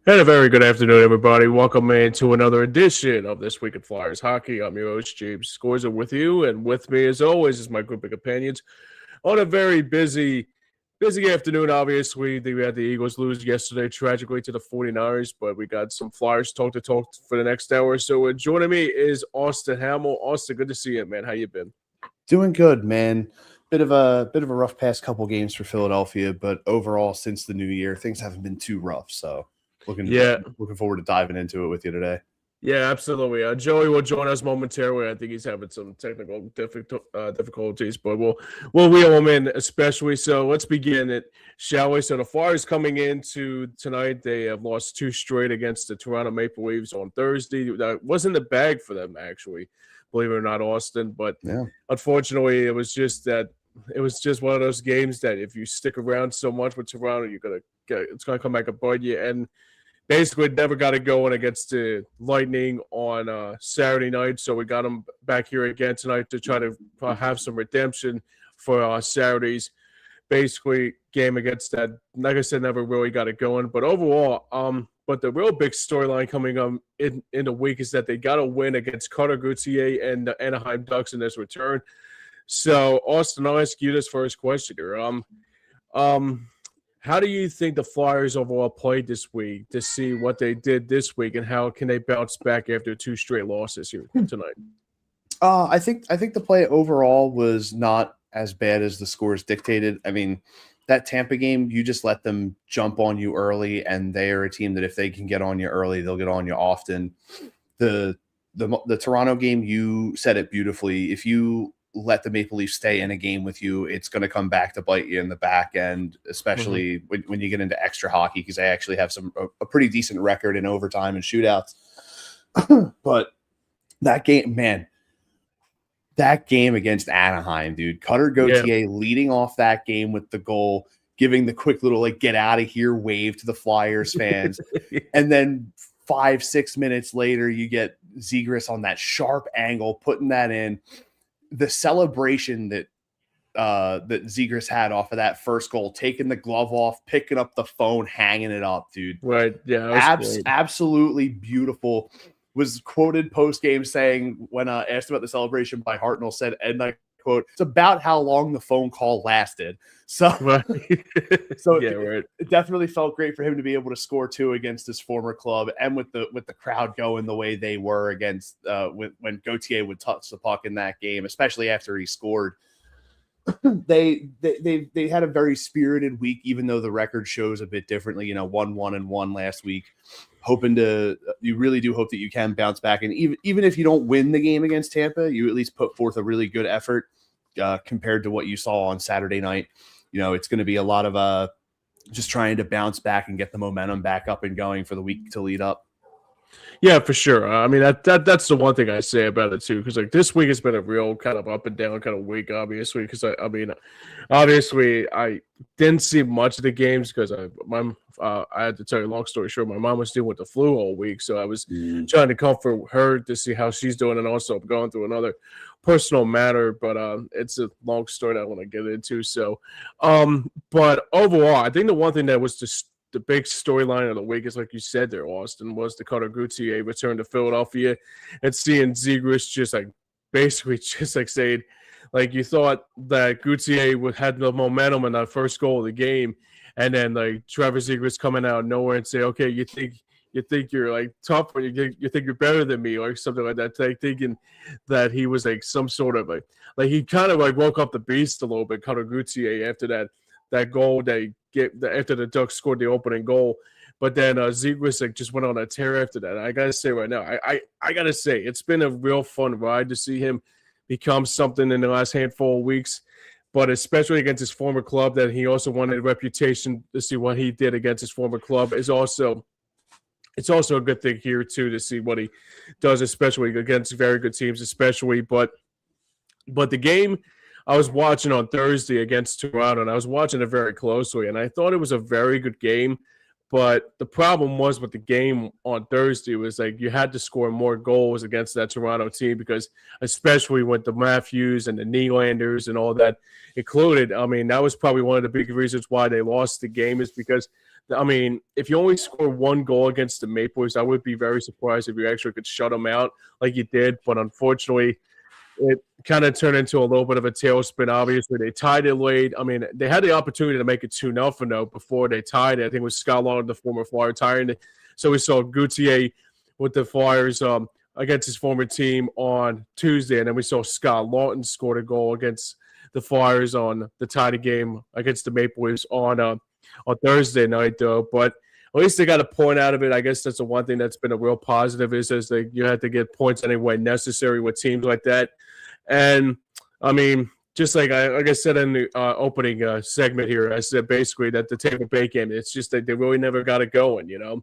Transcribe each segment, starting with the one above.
And a very good afternoon, everybody. Welcome into another edition of This Week in Flyers Hockey. I'm your host, James Scorza, with you. And with me, as always, is my group of companions on a very busy afternoon, obviously. We had the Eagles lose yesterday, tragically, to the 49ers, but we got some Flyers talk for the next hour. So joining me is Austin Hammel. Austin, good to see you, man. How you been? Doing good, man. Bit of a rough past couple games for Philadelphia, but overall, since the new year, things haven't been too rough. So looking forward to diving into it with you today. Yeah, absolutely. Joey will join us momentarily. I think he's having some technical difficulties, but we'll wheel him in, especially. So let's begin it, shall we? So the Flyers coming into tonight, they have lost two straight against the Toronto Maple Leafs on Thursday. That wasn't the bag for them, actually, believe it or not, Austin. But Yeah. unfortunately, it was just one of those games that if you stick around so much with Toronto, it's gonna come back and bite you. And basically never got it going against the Lightning on Saturday night. So we got them back here again tonight to try to have some redemption for Saturday's basically game against that. Like I said, never really got it going. But overall, but the real big storyline coming up in the week is that they got a win against Carter Gauthier and the Anaheim Ducks in this return. So Austin, I'll ask you this first question here. How do you think the Flyers overall played this week to see what they did this week, and how can they bounce back after two straight losses here tonight? I think the play overall was not as bad as the scores dictated. I mean, that Tampa game, you just let them jump on you early, and they are a team that if they can get on you early, they'll get on you often. The Toronto game, you said it beautifully. If you let the Maple Leafs stay in a game with you, it's going to come back to bite you in the back end, especially when you get into extra hockey, because they actually have a pretty decent record in overtime and shootouts. But that game, man, that game against Anaheim, dude, Cutter Gauthier leading off that game with the goal, giving the quick little get out of here wave to the Flyers fans. And then 5-6 minutes later, you get Zegras on that sharp angle, putting that in. The celebration that Zegras had off of that first goal, taking the glove off, picking up the phone, hanging it up, dude. Right. Yeah. Absolutely beautiful. Was quoted post game saying, when asked about the celebration by Hartnell, said, and I quote, "It's about how long the phone call lasted." So, right. It definitely felt great for him to be able to score two against his former club, and with the crowd going the way they were against when Gauthier would touch the puck in that game, especially after he scored. They had a very spirited week, even though the record shows a bit differently. 1-1-1 last week. You really do hope that you can bounce back, and even if you don't win the game against Tampa, you at least put forth a really good effort compared to what you saw on Saturday night. It's going to be a lot of just trying to bounce back and get the momentum back up and going for the week to lead up. Yeah, for sure. I mean, that's the one thing I say about it too, because this week has been a real kind of up and down kind of week, obviously. Because obviously I didn't see much of the games because I had to tell you a long story short. My mom was dealing with the flu all week, so I was trying to comfort her to see how she's doing, and also going through another personal matter. But it's a long story that I want to get into. So, but overall, I think the one thing that was just the big storyline of the week is, like you said there, Austin, was the Carter Gauthier return to Philadelphia and seeing Zegras basically saying, you thought that Gauthier had the momentum in that first goal of the game, and then Trevor Zegras coming out of nowhere and say, okay, you think you're tough, or you think you're better than me, or something like that, thinking that he was some sort of he kind of woke up the beast a little bit, Carter Gauthier, after that goal after the Ducks scored the opening goal. But then Zegras just went on a tear after that. I gotta say right now, I gotta say it's been a real fun ride to see him become something in the last handful of weeks. But especially against his former club, that he also wanted a reputation to see what he did against his former club it's also a good thing here too, to see what he does, especially against very good teams, especially. But the game I was watching on Thursday against Toronto, and I was watching it very closely, and I thought it was a very good game. But the problem was with the game on Thursday was like you had to score more goals against that Toronto team because especially with the Matthews and the Nylanders and all that included, I mean, that was probably one of the big reasons why they lost the game is because, I mean, if you only score one goal against the Maple Leafs, I would be very surprised if you actually could shut them out like you did. But unfortunately, it kind of turned into a little bit of a tailspin. Obviously, they tied it late. I mean, they had the opportunity to make it 2-0 though before they tied it. I think it was Scott Long, the former Flyer, tying it. So we saw Gauthier with the Flyers against his former team on Tuesday, and then we saw Scott Lawton scored a goal against the Flyers on the tied game against the Maple Leafs on Thursday night, though. But at least they got a point out of it. I guess that's the one thing that's been a real positive is you had to get points any way necessary with teams like that. And, I mean, just like I said in the opening segment here, I said basically that the Tampa Bay game, it's just that they really never got it going, you know.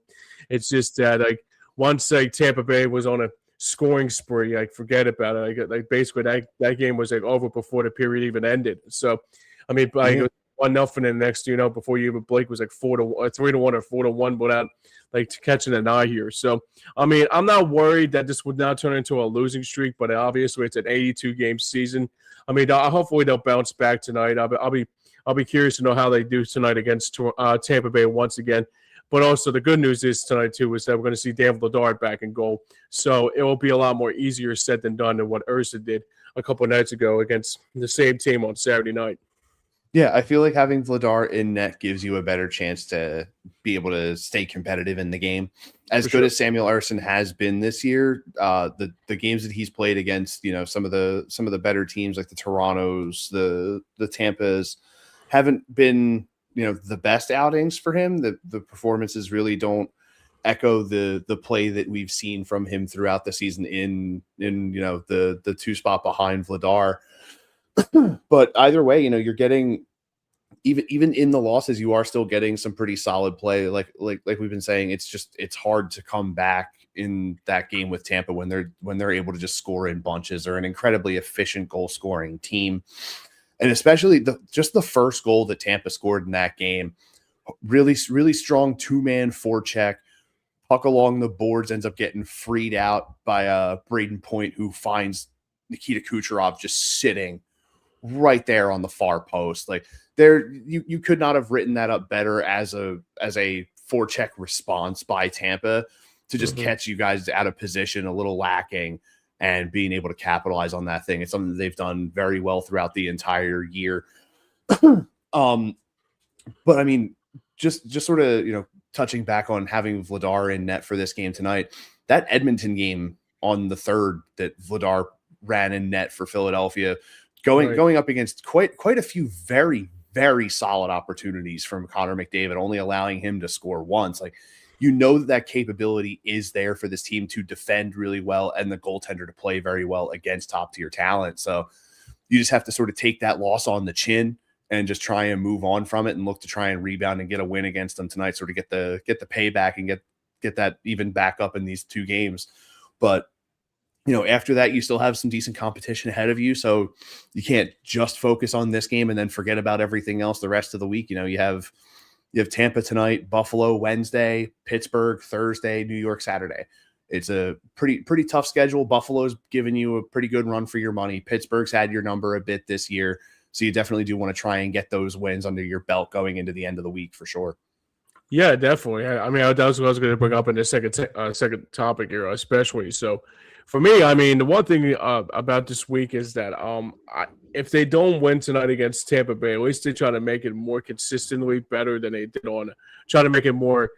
It's just that, like, once like Tampa Bay was on a scoring spree, like, forget about it. Like basically that game was, like, over before the period even ended. So, I mean, like, it was 1-0 and the next, you know, before you even blink was like 3-1 or 4-1 without like catching an eye here. So, I mean, I'm not worried that this would now turn into a losing streak, but obviously it's an 82 game season. I mean, hopefully they'll bounce back tonight. I'll be curious to know how they do tonight against Tampa Bay once again. But also the good news is tonight too is that we're going to see Dan Vladar back in goal. So it will be a lot more easier said than done than what Ursa did a couple of nights ago against the same team on Saturday night. Yeah, I feel like having Vladar in net gives you a better chance to be able to stay competitive in the game. As good as Samuel Ersson has been this year, the games that he's played against, you know, some of the better teams like the Torontos, the Tampas, haven't been, you know, the best outings for him. The performances really don't echo the play that we've seen from him throughout the season in you know the two spot behind Vladar. But either way, you know, you're getting even in the losses, you are still getting some pretty solid play. Like we've been saying, it's hard to come back in that game with Tampa when they're able to just score in bunches. They're an incredibly efficient goal scoring team, and especially the first goal that Tampa scored in that game, really strong 2-man forecheck. Puck along the boards ends up getting freed out by Braden Point, who finds Nikita Kucherov just sitting right there on the far post. Like there, you could not have written that up better as a forecheck response by Tampa to just catch you guys out of position, a little lacking, and being able to capitalize on that thing. It's something that they've done very well throughout the entire year. But I mean, just sort of, you know, touching back on having Vladar in net for this game tonight, that Edmonton game on the third that Vladar ran in net for Philadelphia, going up against quite a few very, very solid opportunities from Connor McDavid, only allowing him to score once. Like, you know that capability is there for this team to defend really well and the goaltender to play very well against top tier talent. So you just have to sort of take that loss on the chin and just try and move on from it and look to try and rebound and get a win against them tonight, sort of get the payback and get that even back up in these two games. But you know, after that, you still have some decent competition ahead of you. So you can't just focus on this game and then forget about everything else the rest of the week. You know, you have Tampa tonight, Buffalo Wednesday, Pittsburgh Thursday, New York Saturday. It's a pretty tough schedule. Buffalo's given you a pretty good run for your money. Pittsburgh's had your number a bit this year. So you definitely do want to try and get those wins under your belt going into the end of the week for sure. Yeah, definitely. I mean, that was what I was going to bring up in the second topic here, especially. So for me, I mean, the one thing about this week is that if they don't win tonight against Tampa Bay, at least they try to make it more consistently better than they did try to make it more.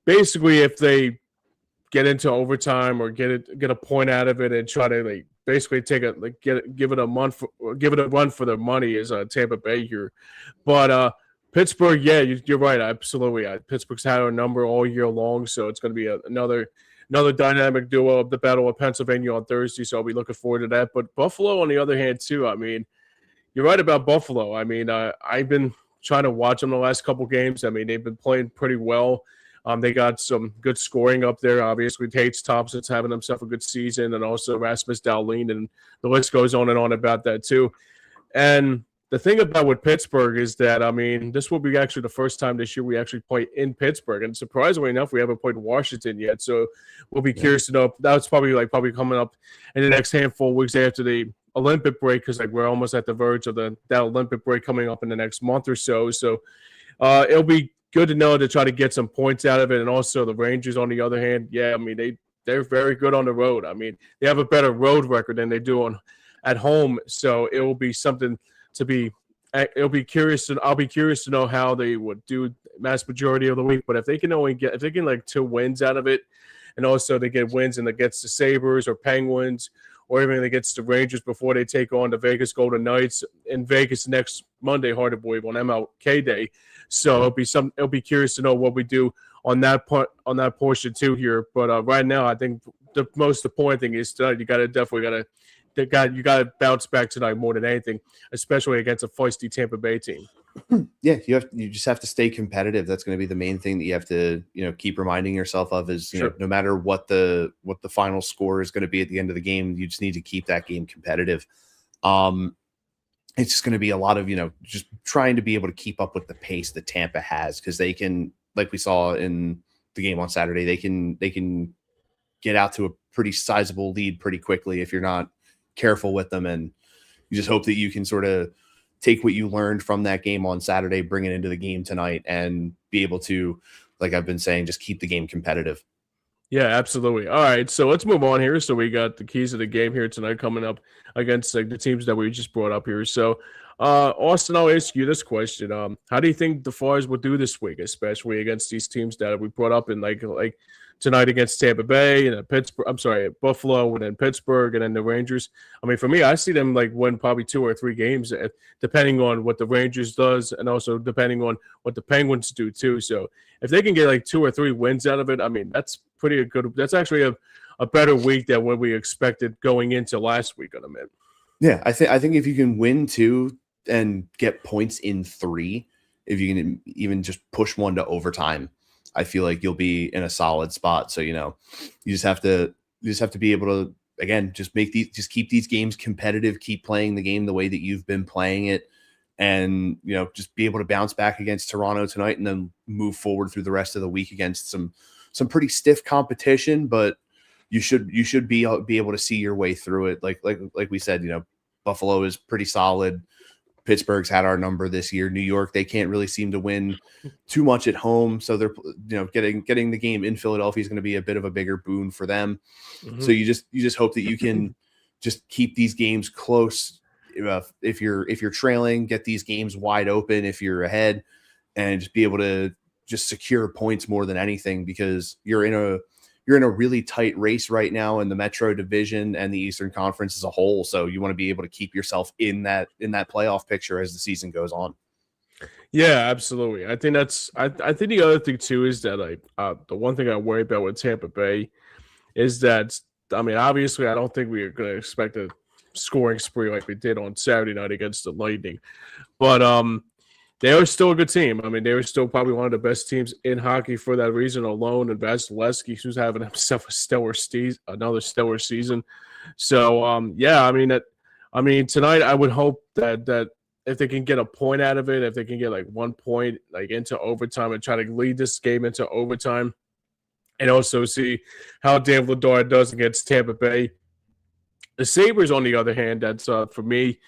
Basically, if they get into overtime or get a point out of it and try to basically give it a run for their money is Tampa Bay here, but Pittsburgh, yeah, you're right, absolutely. Pittsburgh's had a number all year long, so it's going to be another dynamic duo of the Battle of Pennsylvania on Thursday, so I'll be looking forward to that. But Buffalo, on the other hand, too, I mean, you're right about Buffalo. I mean, I've been trying to watch them the last couple games. I mean, they've been playing pretty well. They got some good scoring up there. Obviously, Tates Thompson's having himself a good season, and also Rasmus Dahlin, and the list goes on and on about that too. And the thing about with Pittsburgh is that, I mean, this will be actually the first time this year we actually play in Pittsburgh, and surprisingly enough, we haven't played Washington yet. So we'll be curious to know. That's probably coming up in the next handful of weeks after the Olympic break, because like we're almost at the verge of that Olympic break coming up in the next month or so. So it'll be good to know to try to get some points out of it, and also the Rangers on the other hand, yeah, I mean they're very good on the road. I mean they have a better road record than they do at home, so it will be something to be. I'll be curious to know how they would do mass majority of the week. But if they can like 2 wins out of it, and also they get wins and it gets the Sabres or Penguins, or even it gets the Rangers before they take on the Vegas Golden Knights in Vegas next Monday, hard to believe, on MLK Day. So it'll be curious to know what we do on that portion too here. But right now, I think the most important thing is tonight you got to bounce back tonight more than anything, especially against a feisty Tampa Bay team. Yeah, you just have to stay competitive. That's going to be the main thing that you have to, keep reminding yourself of is, Sure. No matter what the final score is going to be at the end of the game, you just need to keep that game competitive. It's just going to be a lot of, just trying to be able to keep up with the pace that Tampa has, because they can, like we saw in the game on Saturday, they can get out to a pretty sizable lead pretty quickly if you're not careful with them. And you just hope that you can sort of take what you learned from that game on Saturday, bring it into the game tonight, and be able to, like I've been saying, just keep the game competitive. Yeah, absolutely. All right, so let's move on here. So we got the keys of the game here tonight coming up against the teams that we just brought up here. So, Austin, I'll ask you this question: how do you think the Flyers will do this week, especially against these teams that we brought up in like tonight against Tampa Bay and Buffalo, and then Pittsburgh, and then the Rangers? I mean, for me, I see them like win probably 2 or 3 games, depending on what the Rangers does, and also depending on what the Penguins do too. So if they can get like 2 or 3 wins out of it, I mean, that's pretty good. That's actually a better week than what we expected going into last week on the mid. Yeah, I think if you can win 2 and get points in 3, if you can even just push 1 to overtime, I feel like you'll be in a solid spot. So, you just have to be able to, again, just keep these games competitive, keep playing the game the way that you've been playing it, and, just be able to bounce back against Toronto tonight and then move forward through the rest of the week against some pretty stiff competition, but you should be able to see your way through it. Like we said, Buffalo is pretty solid. Pittsburgh's had our number this year. New York, they can't really seem to win too much at home, so they're getting the game in Philadelphia is going to be a bit of a bigger boon for them. Mm-hmm. So you just hope that you can just keep these games close. If you're trailing, get these games wide open if you're ahead, and just be able to just secure points more than anything, because you're in a really tight race right now in the Metro Division and the Eastern Conference as a whole. So you want to be able to keep yourself in that playoff picture as the season goes on. Yeah, absolutely. I think I think the other thing too is that the one thing I worry about with Tampa Bay is that, I mean, obviously I don't think we are going to expect a scoring spree like we did on Saturday night against the Lightning, but they are still a good team. I mean, they were still probably one of the best teams in hockey for that reason alone. And Vasilevsky, who's having himself another stellar season. So, yeah, I mean, tonight I would hope that if they can get a point out of it, if they can get like 1 point like into overtime and try to lead this game into overtime, and also see how Dan Vladar does against Tampa Bay. The Sabres, on the other hand, that's for me,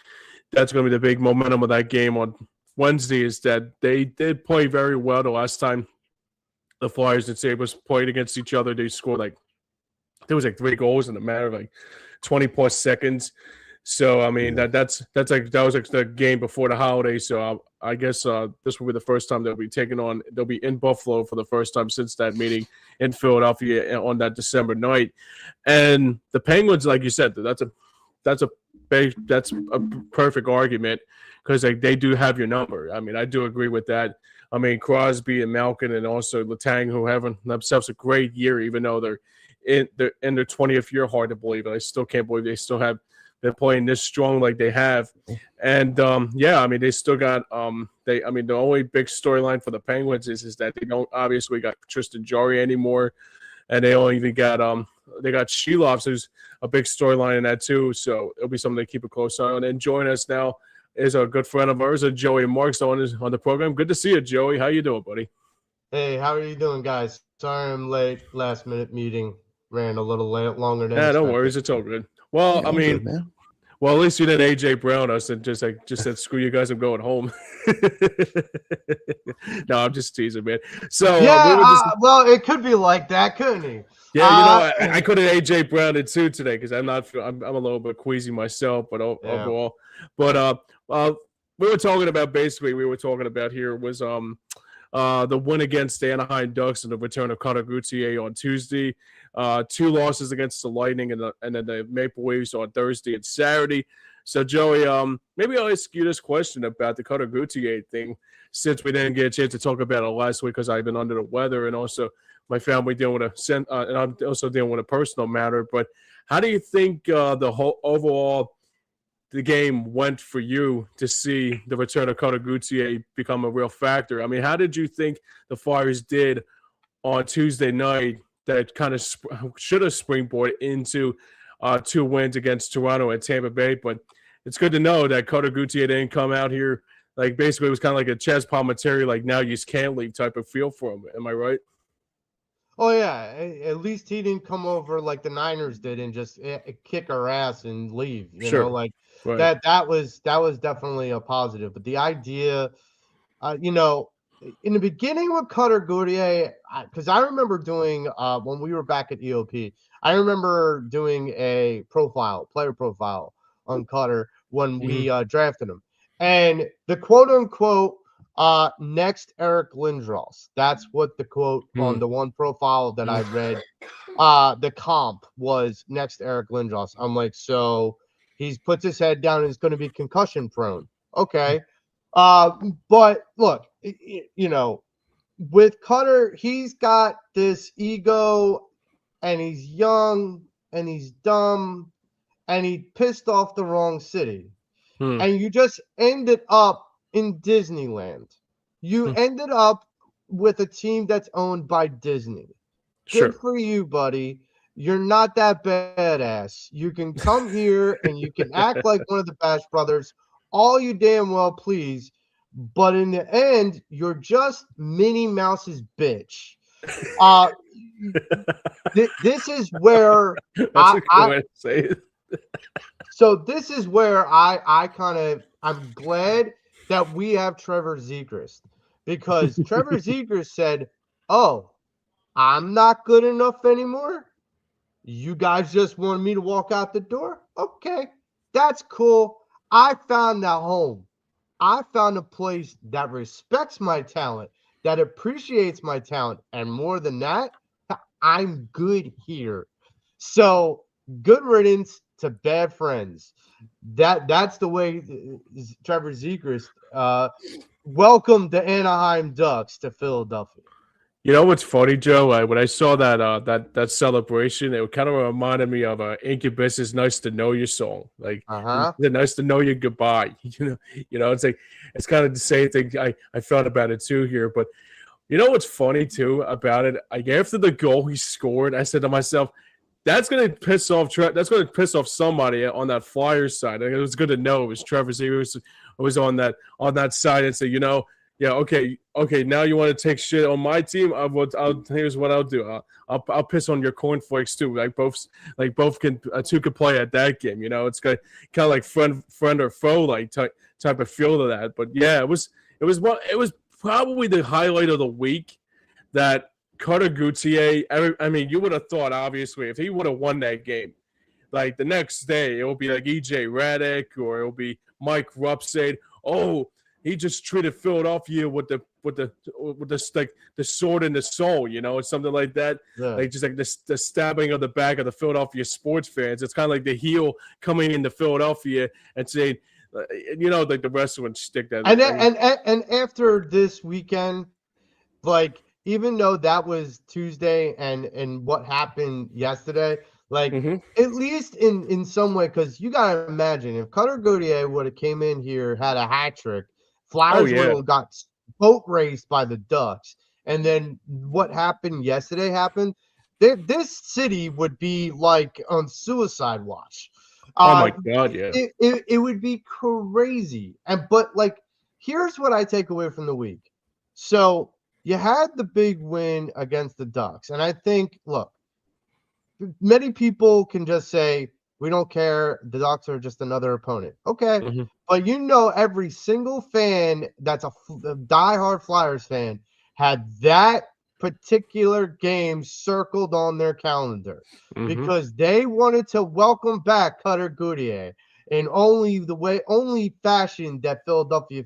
that's going to be the big momentum of that game on Wednesday, is that they did play very well the last time the Flyers and Sabres played against each other. They scored there was 3 goals in a matter of 20 plus seconds. So I mean that was the game before the holidays. So I guess this will be the first time they'll be in Buffalo for the first time since that meeting in Philadelphia on that December night. And the Penguins, like you said, that's a perfect argument, because they do have your number. I mean, I do agree with that. I mean, Crosby and Malkin and also Letang, who having themselves a great year, even though they're in their 20th year, hard to believe. I still can't believe they're playing this strong like they have. And yeah, I mean, they still got the only big storyline for the Penguins is that they don't obviously got Tristan Jarry anymore, and they only even got they got Shelovs, who's a big storyline in that too. So it'll be something to keep a close eye on. And join us now is a good friend of ours, Joey Marks, on the program. Good to see you, Joey. How you doing, buddy? Hey, how are you doing, guys? Sorry I'm late. Last minute meeting ran a little late, longer than Yeah, no expected. worries. It's all good. Well, Yeah, I mean, good, man. well, at least you didn't AJ Brown us and just said, screw you guys, I'm going home. No, I'm just teasing, man. So yeah, well, it could be like that, couldn't he? Yeah, I could have AJ Brown it too today because I'm a little bit queasy myself, but overall, but we were talking about here was the win against the Anaheim Ducks and the return of Cutter Gauthier on Tuesday, 2 losses against the Lightning and then the Maple Leafs on Thursday and Saturday. So Joey, maybe I'll ask you this question about the Cutter Gauthier thing, since we didn't get a chance to talk about it last week because I've been under the weather and also my family dealing with and I'm also dealing with a personal matter. But how do you think the whole overall the game went for you to see the return of Cutter Gauthier become a real factor? I mean, how did you think the Flyers did on Tuesday night that kind of should have springboarded into 2 wins against Toronto and Tampa Bay? But it's good to know that Cutter Gauthier didn't come out here like basically it was kind of like a Chaz Palminteri, like now you just can't leave type of feel for him. Am I right? Oh yeah, at least he didn't come over like the Niners did and just kick our ass and leave. You know, like right. that was definitely a positive. But the idea, you know, in the beginning with Cutter Gauthier, because I remember doing when we were back at EOP, I remember doing a player profile on Cutter when we drafted him, and the quote unquote next Eric Lindros. That's what the quote on the one profile that I read. The comp was next Eric Lindros. I'm like, so he's puts his head down and is going to be concussion prone. Okay. But look, you know, with Cutter, he's got this ego and he's young and he's dumb and he pissed off the wrong city. And you just ended up in Disneyland. You ended up with a team that's owned by Disney. Good for you, buddy. You're not that badass. You can come here and you can act like one of the Bash Brothers all you damn well please. But in the end, you're just Minnie Mouse's bitch. This is where that's a good way to say it. So this is where I'm glad that we have Trevor Zegras, because Trevor Zegras said, "Oh, I'm not good enough anymore. You guys just wanted me to walk out the door. Okay, that's cool. I found a home. I found a place that respects my talent, that appreciates my talent, and more than that, I'm good here. So good riddance to bad friends." That's the way Trevor Zegras welcomed the Anaheim Ducks to Philadelphia. You know what's funny, Joe? When I saw that celebration, it kind of reminded me of Incubus's "Nice to Know You" song. Like, "Nice to know you goodbye." You know, it's like it's kind of the same thing. I felt about it too here, but you know what's funny too about it? Like after the goal he scored, I said to myself, that's going to piss off somebody on that Flyers side. It was good to know it was Trevor Zegras was on that side and say, you know, yeah, okay. Now you want to take shit on my team? Here's what I'll do. I'll piss on your cornflakes too. Both can play at that game. You know, it's kind of like friend or foe like type of feel to that. But yeah, it was probably the highlight of the week that Cutter Gauthier. I mean, you would have thought obviously if he would have won that game, like the next day it will be like EJ Radick or it will be Mike Rupp said, "Oh, he just treated Philadelphia with the sword in the soul," you know, it's something like that. Yeah. Like just like the stabbing of the back of the Philadelphia sports fans. It's kind of like the heel coming into Philadelphia and saying, you know, like the wrestling stick that. And after this weekend, like even though that was Tuesday and what happened yesterday, like at least in some way, because you gotta imagine if Cutter Gauthier would have came in here, had a hat trick, Flyers would have got boat raced by the Ducks, and then what happened yesterday happened. This city would be like on suicide watch. Oh my God, yeah. It would be crazy. But like, here's what I take away from the week. So you had the big win against the Ducks, and I think, look, many people can just say we don't care. The Ducks are just another opponent. Okay, Mhm. but every single fan that's a diehard Flyers fan had that particular game circled on their calendar Mhm. because they wanted to welcome back Cutter Goodyear in only fashion that Philadelphia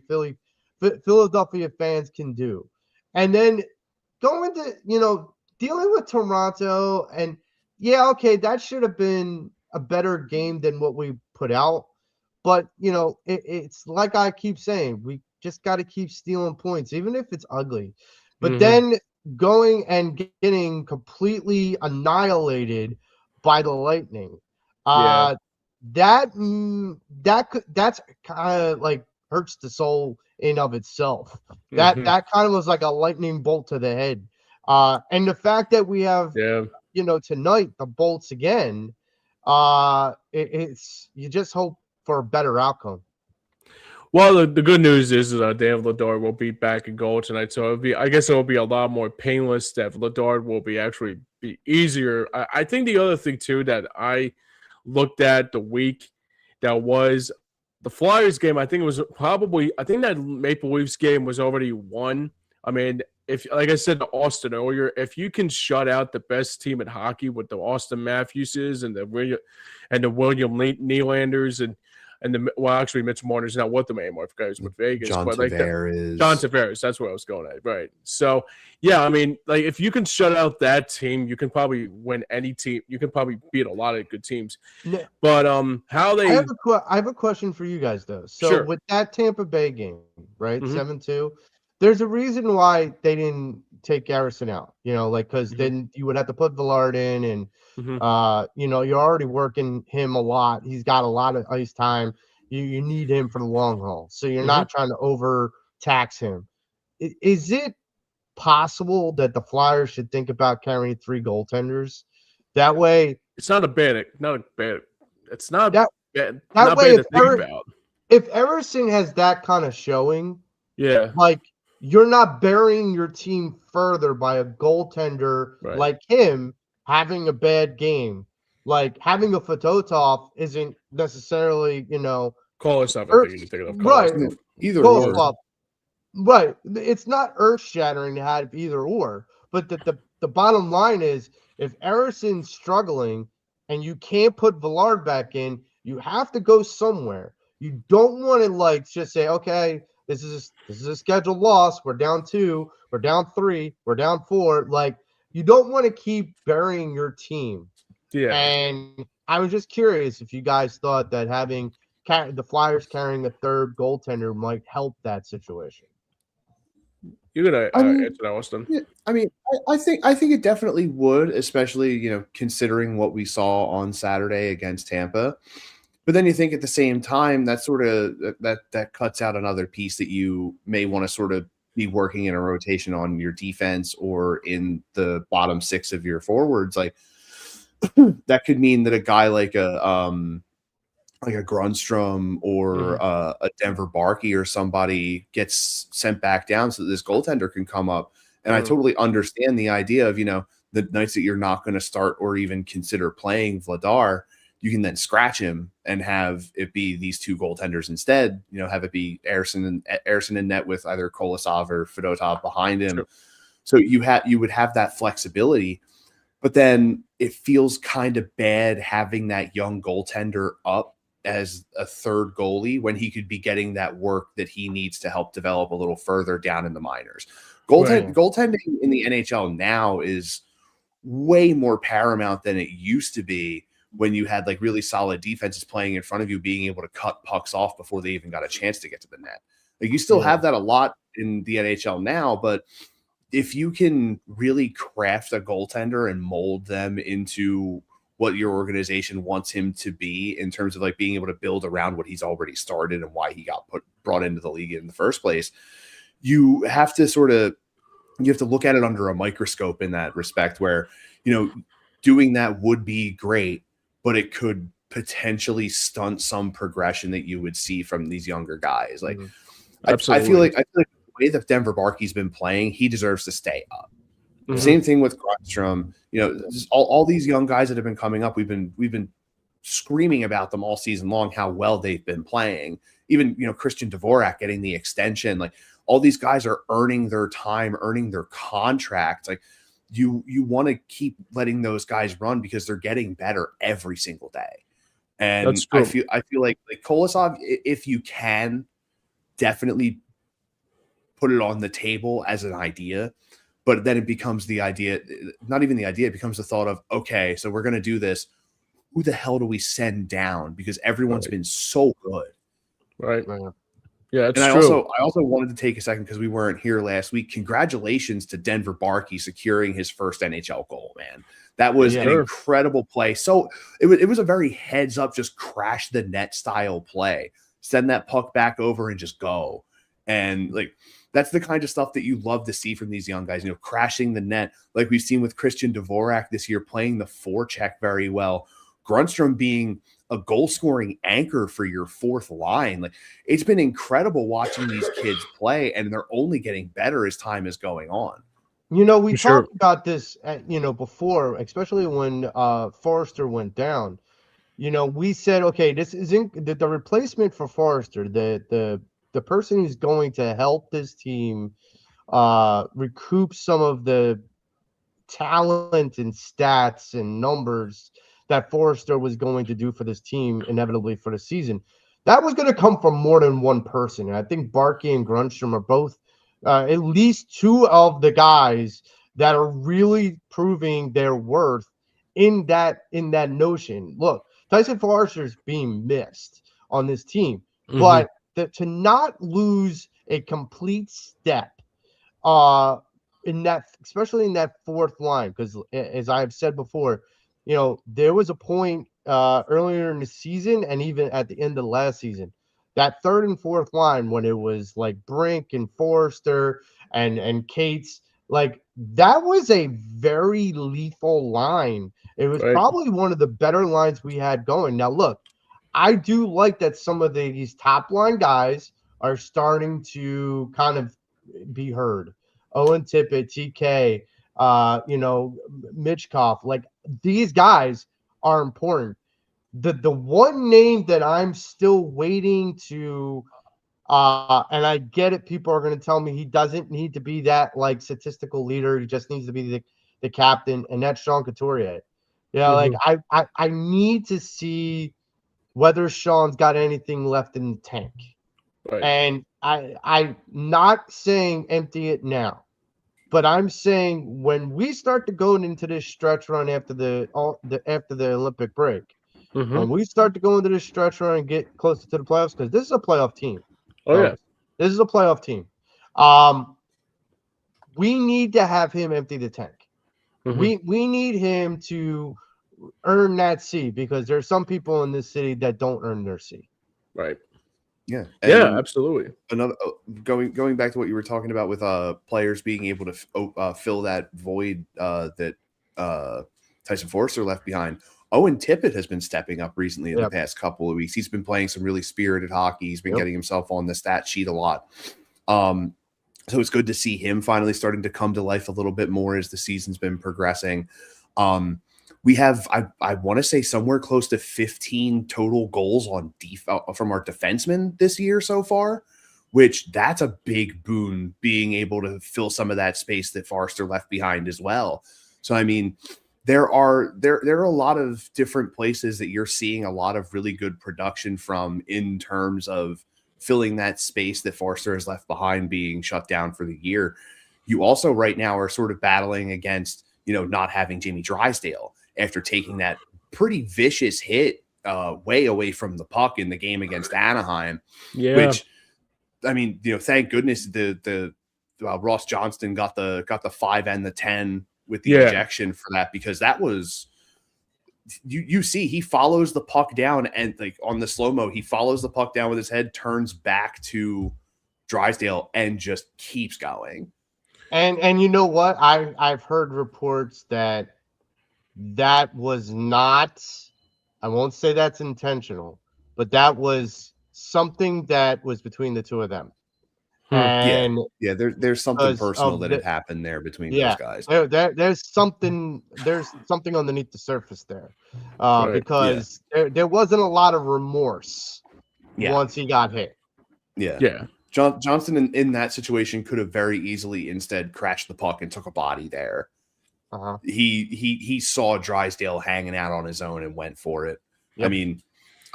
fans can do. And then going to, dealing with Toronto, and yeah, okay, that should have been a better game than what we put out. But, it's like I keep saying, we just got to keep stealing points, even if it's ugly. But Mhm. then going and getting completely annihilated by the Lightning, Yeah. that's kind of like hurts the soul in of itself. That Mhm. that kind of was like a lightning bolt to the head. And the fact that we have, Yeah. tonight the bolts again, it's you just hope for a better outcome. Well, the good news is Dave Lador will be back in goal tonight, so I guess it will be a lot more painless. That Lador will be easier. I think the other thing too that I looked at the week that was the Flyers game. I think that Maple Leafs game was already won. I mean, if like I said to Austin earlier, if you can shut out the best team in hockey with the Austin Matthewses and the William Nylanders actually Mitch Marner's not with them anymore. I forgot he was with Vegas, John but like Tavares. John Tavares, that's where I was going at, right? So yeah, I mean, like if you can shut out that team, you can probably win any team. You can probably beat a lot of good teams. No, But how they I have a question for you guys though. So sure. with that Tampa Bay game, right, Mhm. 7-2, there's a reason why they didn't take Garrison out. Because Mhm. then you would have to put Villard in, and Mhm. you're already working him a lot. He's got a lot of ice time. You need him for the long haul, so you're Mhm. not trying to overtax him. Is it possible that the Flyers should think about carrying 3 goaltenders? That way, It's not a bad. It's not that bad. that Not way, bad to think about. if Everson has that kind of showing, Yeah. like, you're not burying your team further by a goaltender Right. like him having a bad game. Like, having a Fedotov isn't necessarily, Kolosov, I earth, think you're thinking of right? Kolosov. Either or. Kolosov, right. It's not earth shattering to have either or. But the bottom line is, if Erison's struggling and you can't put Villard back in, you have to go somewhere. You don't want to like just say, okay, this is a scheduled loss. We're down 2, we're down 3, we're down 4. Like, you don't want to keep burying your team. Yeah. And I was just curious if you guys thought that having the Flyers carrying a third goaltender might help that situation. You're gonna I mean, answer that, Austin. yeah, I think it definitely would, especially considering what we saw on Saturday against Tampa. But then you think at the same time that sort of that cuts out another piece that you may want to sort of be working in a rotation on your defense or in the bottom 6 of your forwards. Like that could mean that a guy like a Grunstrom or a Denver Barkey or somebody gets sent back down so that this goaltender can come up. And I totally understand the idea of, the nights that you're not going to start or even consider playing Vladar, you can then scratch him and have it be these 2 goaltenders instead, have it be Erison in net with either Kolosov or Fedotov behind him. Sure. So you would have that flexibility. But then it feels kind of bad having that young goaltender up as a third goalie when he could be getting that work that he needs to help develop a little further down in the minors. Goaltending in the NHL now is way more paramount than it used to be when you had like really solid defenses playing in front of you, being able to cut pucks off before they even got a chance to get to the net. Like you still have that a lot in the NHL now, but if you can really craft a goaltender and mold them into what your organization wants him to be in terms of like being able to build around what he's already started and why he got brought into the league in the first place, you have to look at it under a microscope in that respect where, doing that would be great, but it could potentially stunt some progression that you would see from these younger guys. Like, Absolutely. I feel like the way that Denver Barkey's been playing, he deserves to stay up. Same thing with Grundstrom. You know, all these young guys that have been coming up, we've been screaming about them all season long, how well they've been playing. Even, you know, Christian Dvorak getting the extension, like all these guys are earning their time, earning their contracts. Like you want to keep letting those guys run because they're getting better every single day. And I feel like Kolosov, if you can, definitely put it on the table as an idea. But then it becomes the idea, not even the idea, it becomes the thought of, okay, so we're going to do this. Who the hell do we send down? Because everyone's been so good. Right. Yeah, it's and true. I also wanted to take a second because we weren't here last week. Congratulations to Denver Barkey securing his first NHL goal, man. That was an incredible play. So it was a very heads up, just crash the net style play. Send that puck back over and just go. And like, that's the kind of stuff that you love to see from these young guys, you know, crashing the net, like we've seen with Christian Dvorak this year, playing the forecheck very well. Grundstrom being a goal-scoring anchor for your fourth line. Like, it's been incredible watching these kids play, and they're only getting better as time is going on. You know, we talked about this, before, especially when Forrester went down. You know, we said, okay, this isn't the replacement for Forrester, the person who's going to help this team recoup some of the talent and stats and numbers that Forrester was going to do for this team inevitably for the season. That was going to come from more than one person. And I think Barkey and Grundstrom are both at least two of the guys that are really proving their worth in that notion. Look, Tyson Forrester's being missed on this team, but to not lose a complete step in that, especially in that fourth line, because as I have said before, you know, there was a point earlier in the season and even at the end of last season, that third and fourth line when it was like Brink and Forrester and Cates, like that was a very lethal line. It was probably one of the better lines we had going. Now, look, I do like that some of these top line guys are starting to kind of be heard. Owen Tippett, TK, Mitchkoff, like these guys are important. The one name that I'm still waiting to, and I get it, people are going to tell me he doesn't need to be that like statistical leader. He just needs to be the captain, and that's Sean Couturier. Yeah, like I need to see whether Sean's got anything left in the tank. Right. And I'm not saying empty it now, but I'm saying when we start to go into this stretch run after the Olympic break, when we start to go into this stretch run and get closer to the playoffs, because this is a playoff team. This is a playoff team. We need to have him empty the tank. We need him to earn that C, because there's some people in this city that don't earn their C. Right. Yeah. Yeah, absolutely. Another going back to what you were talking about with players being able to fill that void that Tyson Forrester left behind. Owen Tippett has been stepping up recently in the past couple of weeks. He's been playing some really spirited hockey. He's been getting himself on the stat sheet a lot. So it's good to see him finally starting to come to life a little bit more as the season's been progressing. We have, I want to say, somewhere close to 15 total goals on from our defensemen this year so far, which that's a big boon, being able to fill some of that space that Forrester left behind as well. So, I mean, there are a lot of different places that you're seeing a lot of really good production from in terms of filling that space that Forrester has left behind, being shut down for the year. You also right now are sort of battling against, not having Jamie Drysdale after taking that pretty vicious hit way away from the puck in the game against Anaheim. Yeah. Which, I mean, thank goodness the Ross Johnston got the 5 and the 10 with the ejection for that, because that was, you see, he follows the puck down and like on the slow-mo, he follows the puck down with his head, turns back to Drysdale and just keeps going. And you know what? I've heard reports that was not I won't say that's intentional, but that was something that was between the two of them. And there's something personal that had happened there between those guys. There's something underneath the surface there, because there wasn't a lot of remorse once he got hit. Johnston in that situation could have very easily instead crashed the puck and took a body there. He saw Drysdale hanging out on his own and went for it. I mean,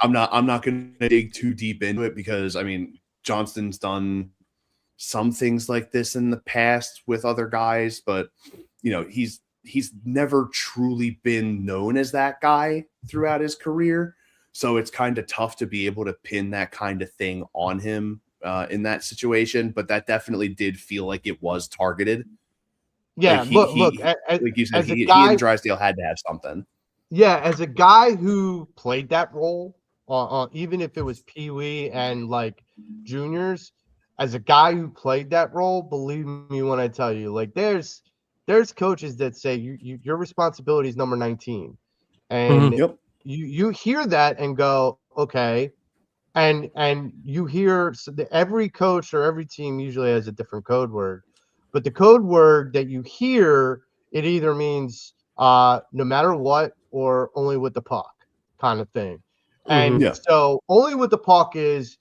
I'm not going to dig too deep into it because I mean Johnston's done some things like this in the past with other guys, but you know, he's never truly been known as that guy throughout his career. So it's kind of tough to be able to pin that kind of thing on him in that situation. But that definitely did feel like it was targeted. Yeah, like like you said, he and Drysdale had to have something. Yeah, as a guy who played that role, even if it was Pee Wee and like juniors, as a guy who played that role, believe me when I tell you, like there's coaches that say your responsibility is number 19, and you hear that and go, okay, and you hear every coach or every team usually has a different code word, but the code word that you hear, it either means no matter what or only with the puck kind of thing. And so only with the puck is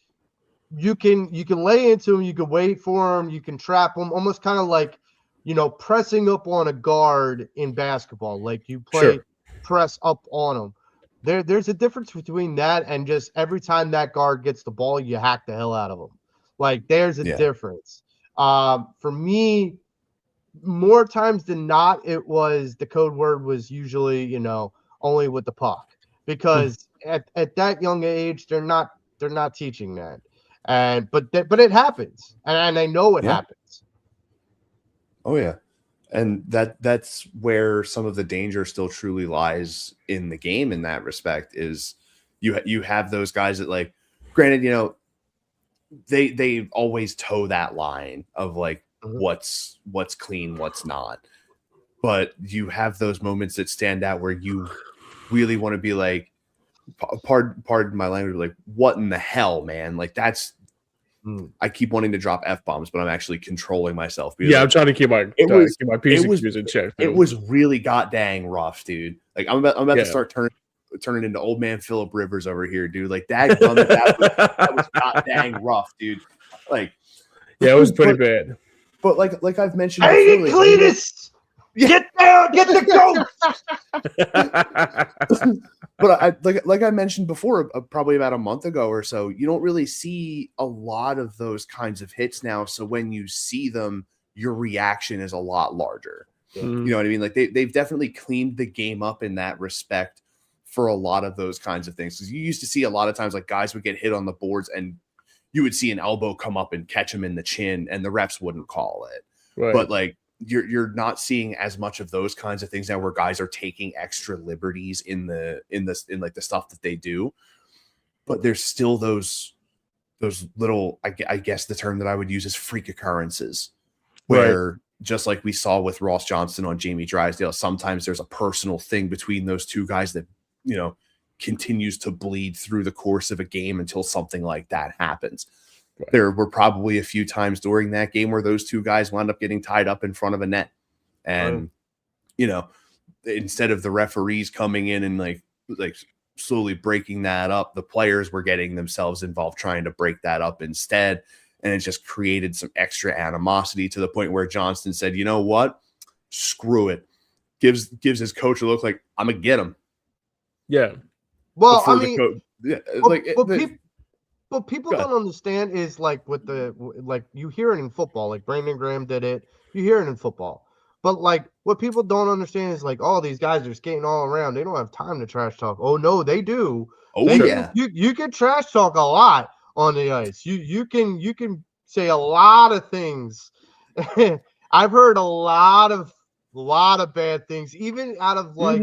you can lay into him, you can wait for him, you can trap him, almost kind of like, you know, pressing up on a guard in basketball. Like you play press up on him. There's a difference between that and just every time that guard gets the ball, you hack the hell out of him. Like there's a difference. For me, more times than not, it was the code word was usually, you know, only with the puck, because at that young age, they're not teaching that. But it happens, and I know it happens. Oh yeah, and that's where some of the danger still truly lies in the game. In that respect, is you have those guys that, like, granted, you know, they always toe that line of like what's clean, what's not, but you have those moments that stand out where you really want to be like, pardon my language, like, what in the hell, man? Like that's, I keep wanting to drop F-bombs, but I'm actually controlling myself. Yeah, I'm trying to keep my PC in check. It was really god dang rough, dude. Like I'm about to start turning into old man Philip Rivers over here, dude. Like that was god dang rough, dude. Like, yeah, it was pretty bad. But like I've mentioned, hey, Cletus, get down, get the goat. But like I mentioned before, probably about a month ago or so, you don't really see a lot of those kinds of hits now. So when you see them, your reaction is a lot larger. You know what I mean? Like they've definitely cleaned the game up in that respect for a lot of those kinds of things. Because you used to see a lot of times like guys would get hit on the boards and you would see an elbow come up and catch him in the chin, and the refs wouldn't call it. Right. But like, you're not seeing as much of those kinds of things now, where guys are taking extra liberties in like the stuff that they do. But there's still those little, I guess the term that I would use is freak occurrences, where just like we saw with Ross Johnston on Jamie Drysdale, sometimes there's a personal thing between those two guys that, you know, continues to bleed through the course of a game until something like that happens. Right. There were probably a few times during that game where those two guys wound up getting tied up in front of a net. And, you know, instead of the referees coming in and like slowly breaking that up, the players were getting themselves involved trying to break that up instead. And it just created some extra animosity to the point where Johnston said, you know what? Screw it. Gives his coach a look like, I'm going to get him. Yeah. Well, I mean, what people don't understand is like like you hear it in football, like Brandon Graham did it. You hear it in football, but like what people don't understand is like, oh, these guys are skating all around. They don't have time to trash talk. Oh no, they do. You can trash talk a lot on the ice. You can say a lot of things. I've heard a lot of bad things, even out of like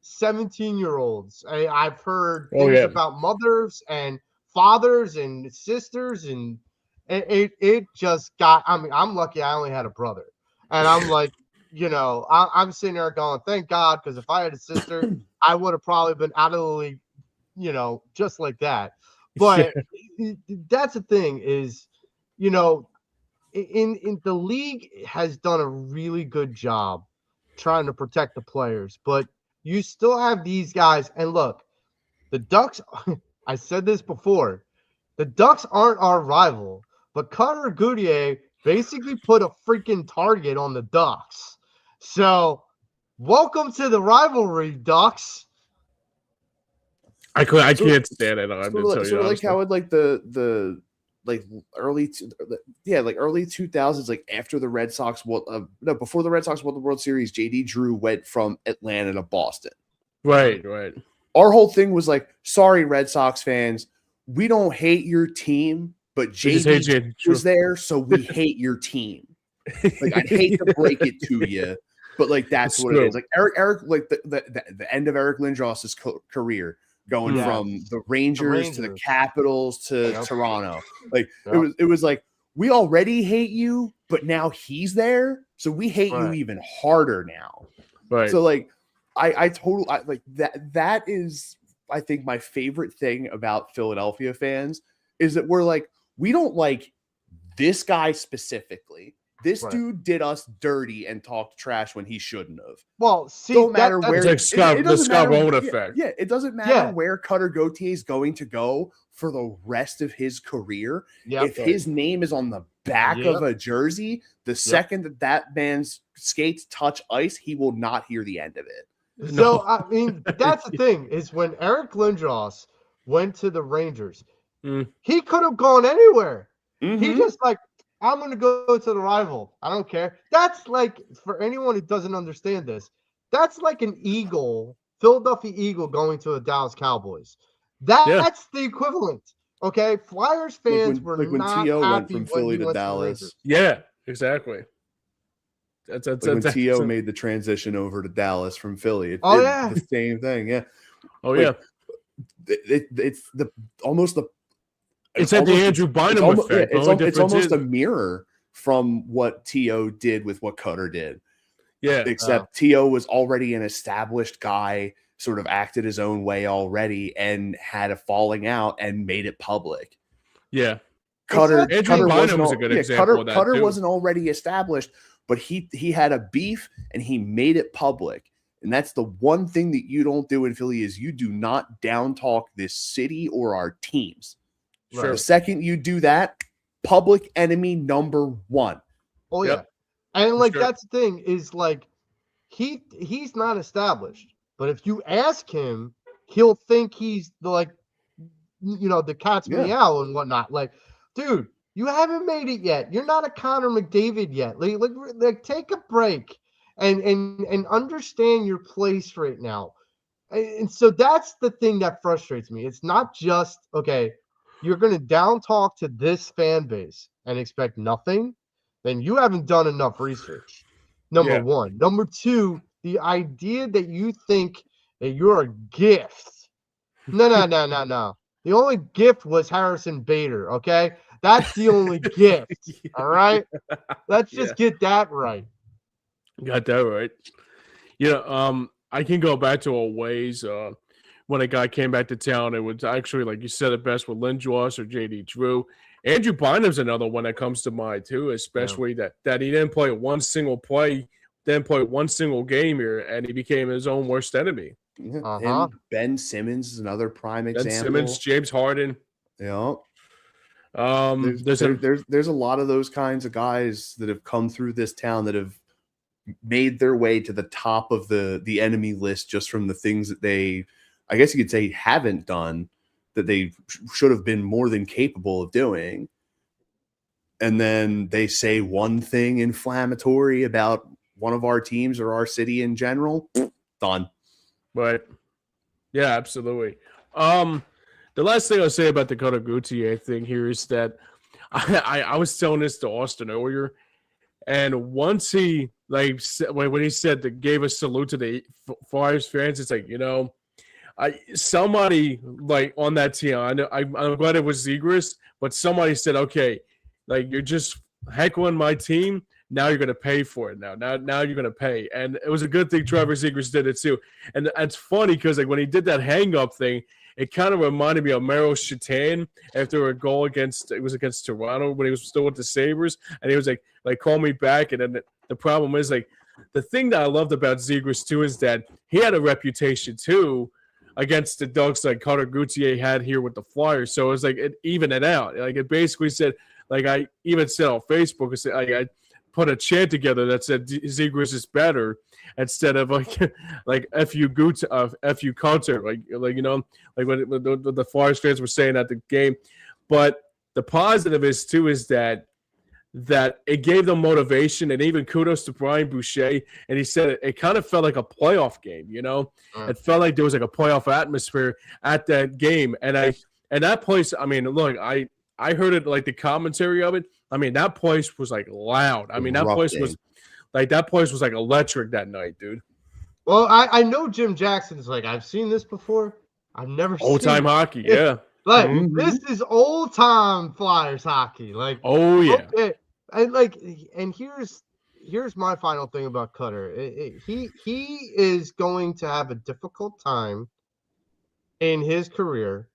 17-year-olds. I've heard things about mothers and fathers and sisters, and it just got, I mean, I'm lucky I only had a brother, and I'm like, you know, I'm sitting there going, thank God, because if I had a sister, I would have probably been out of the league just like that. But that's the thing is, in the league has done a really good job trying to protect the players, but you still have these guys. And look, the Ducks, I said this before, the Ducks aren't our rival, but Cutter Goodyear basically put a freaking target on the Ducks. So welcome to the rivalry, Ducks. I can't stand it. I'm sort of like how it like the early 2000s, like after the Red Sox before the Red Sox won the World Series, JD Drew went from Atlanta to Boston. Right. Our whole thing was like, sorry, Red Sox fans, we don't hate your team, but JD was there, so we hate your team. Like, I'd hate to break it to you, but like that's what it is. Like Eric, like the end of Eric Lindros's career, going from the Rangers to the Capitals to Toronto. Like it was like, we already hate you, but now he's there, so we hate you even harder now. Right. So like I totally like that is, I think, my favorite thing about Philadelphia fans is that we're like, we don't like this guy specifically. This dude did us dirty and talked trash when he shouldn't have. Well, see, don't matter where the Scott Rowan effect. Yeah, it doesn't matter where Cutter Gauthier is going to go for the rest of his career. If his name is on the back of a jersey, the second that man's skates touch ice, he will not hear the end of it. So I mean, that's the thing, is when Eric Lindros went to the Rangers, he could have gone anywhere. He just like, I'm going to go to the rival. I don't care. That's like, for anyone who doesn't understand this, that's like an Philadelphia Eagle going to the Dallas Cowboys. That's the equivalent. Okay, Flyers fans were like when not T.O. happy went from Philly to went Dallas. To yeah, exactly. That's when T.O. made the transition over to Dallas from Philly. The same thing. Yeah. Oh yeah. It's almost the Andrew Bynum effect. It's almost a mirror from what T.O. did with what Cutter did. Yeah. Except T.O. was already an established guy, sort of acted his own way already, and had a falling out and made it public. Yeah. Cutter was a good example of that. Cutter wasn't already established, but he had a beef and he made it public. And that's the one thing that you don't do in Philly, is you do not down talk this city or our teams. Sure. The second you do that, public enemy number one. Oh yeah. And like that's the thing, is like he's not established, but if you ask him, he'll think he's the cat's meow and whatnot. Like, dude, you haven't made it yet. You're not a Connor McDavid yet. Like take a break and understand your place right now. And so that's the thing that frustrates me. It's not just, okay, you're going to down talk to this fan base and expect nothing, then you haven't done enough research. Number one. Number two, the idea that you think that you're a gift. No. The only gift was Harrison Bader, okay? That's the only gift, all right? Let's just get that right. Got that right. I can go back to a ways when a guy came back to town. It was actually, like you said it best, with Lindros or JD Drew. Andrew Bynum's another one that comes to mind too, especially that he didn't play one single game here, and he became his own worst enemy. And Ben Simmons is another prime example. Ben Simmons, James Harden. Yeah. There's a lot of those kinds of guys that have come through this town that have made their way to the top of the enemy list just from the things that they, I guess you could say, haven't done, that they should have been more than capable of doing. And then they say one thing inflammatory about one of our teams or our city in general, done. Right. Yeah, absolutely. The last thing I'll say about the Cutter Gauthier thing here is that I was telling this to Austin earlier, and once he, like, when he said that, gave a salute to the Flyers fans, it's like, somebody like on that team, I'm glad it was Zegras, but somebody said, okay, like, you're just heckling my team. now you're going to pay for it. Now you're going to pay. And it was a good thing Trevor Zegras did it too. And it's funny because like when he did that hang up thing, it kind of reminded me of Merrill Shatan after a goal against Toronto when he was still with the Sabres, and he was like call me back. And then the problem is like the thing that I loved about Zegras too is that he had a reputation too against the Ducks like Carter Gauthier had here with the Flyers. So it was like it evened it out. Like it basically said, like I even said on Facebook, I put a chant together that said Zegras is better instead of like FU concert, like you know, like what the Flyers fans were saying at the game. But the positive is too is that it gave them motivation, and even kudos to Brian Boucher. And he said it kind of felt like a playoff game, you know. It felt like there was like a playoff atmosphere at that game, and that place. I mean, look, I heard it like the commentary of it. I mean, that place was like loud. I mean, that place was like electric that night, dude. Well, I know Jim Jackson's like, I've seen this before. I've never seen old time hockey, yeah. Like this is old time Flyers hockey. Like, oh yeah. Okay. And here's my final thing about Cutter. He is going to have a difficult time in his career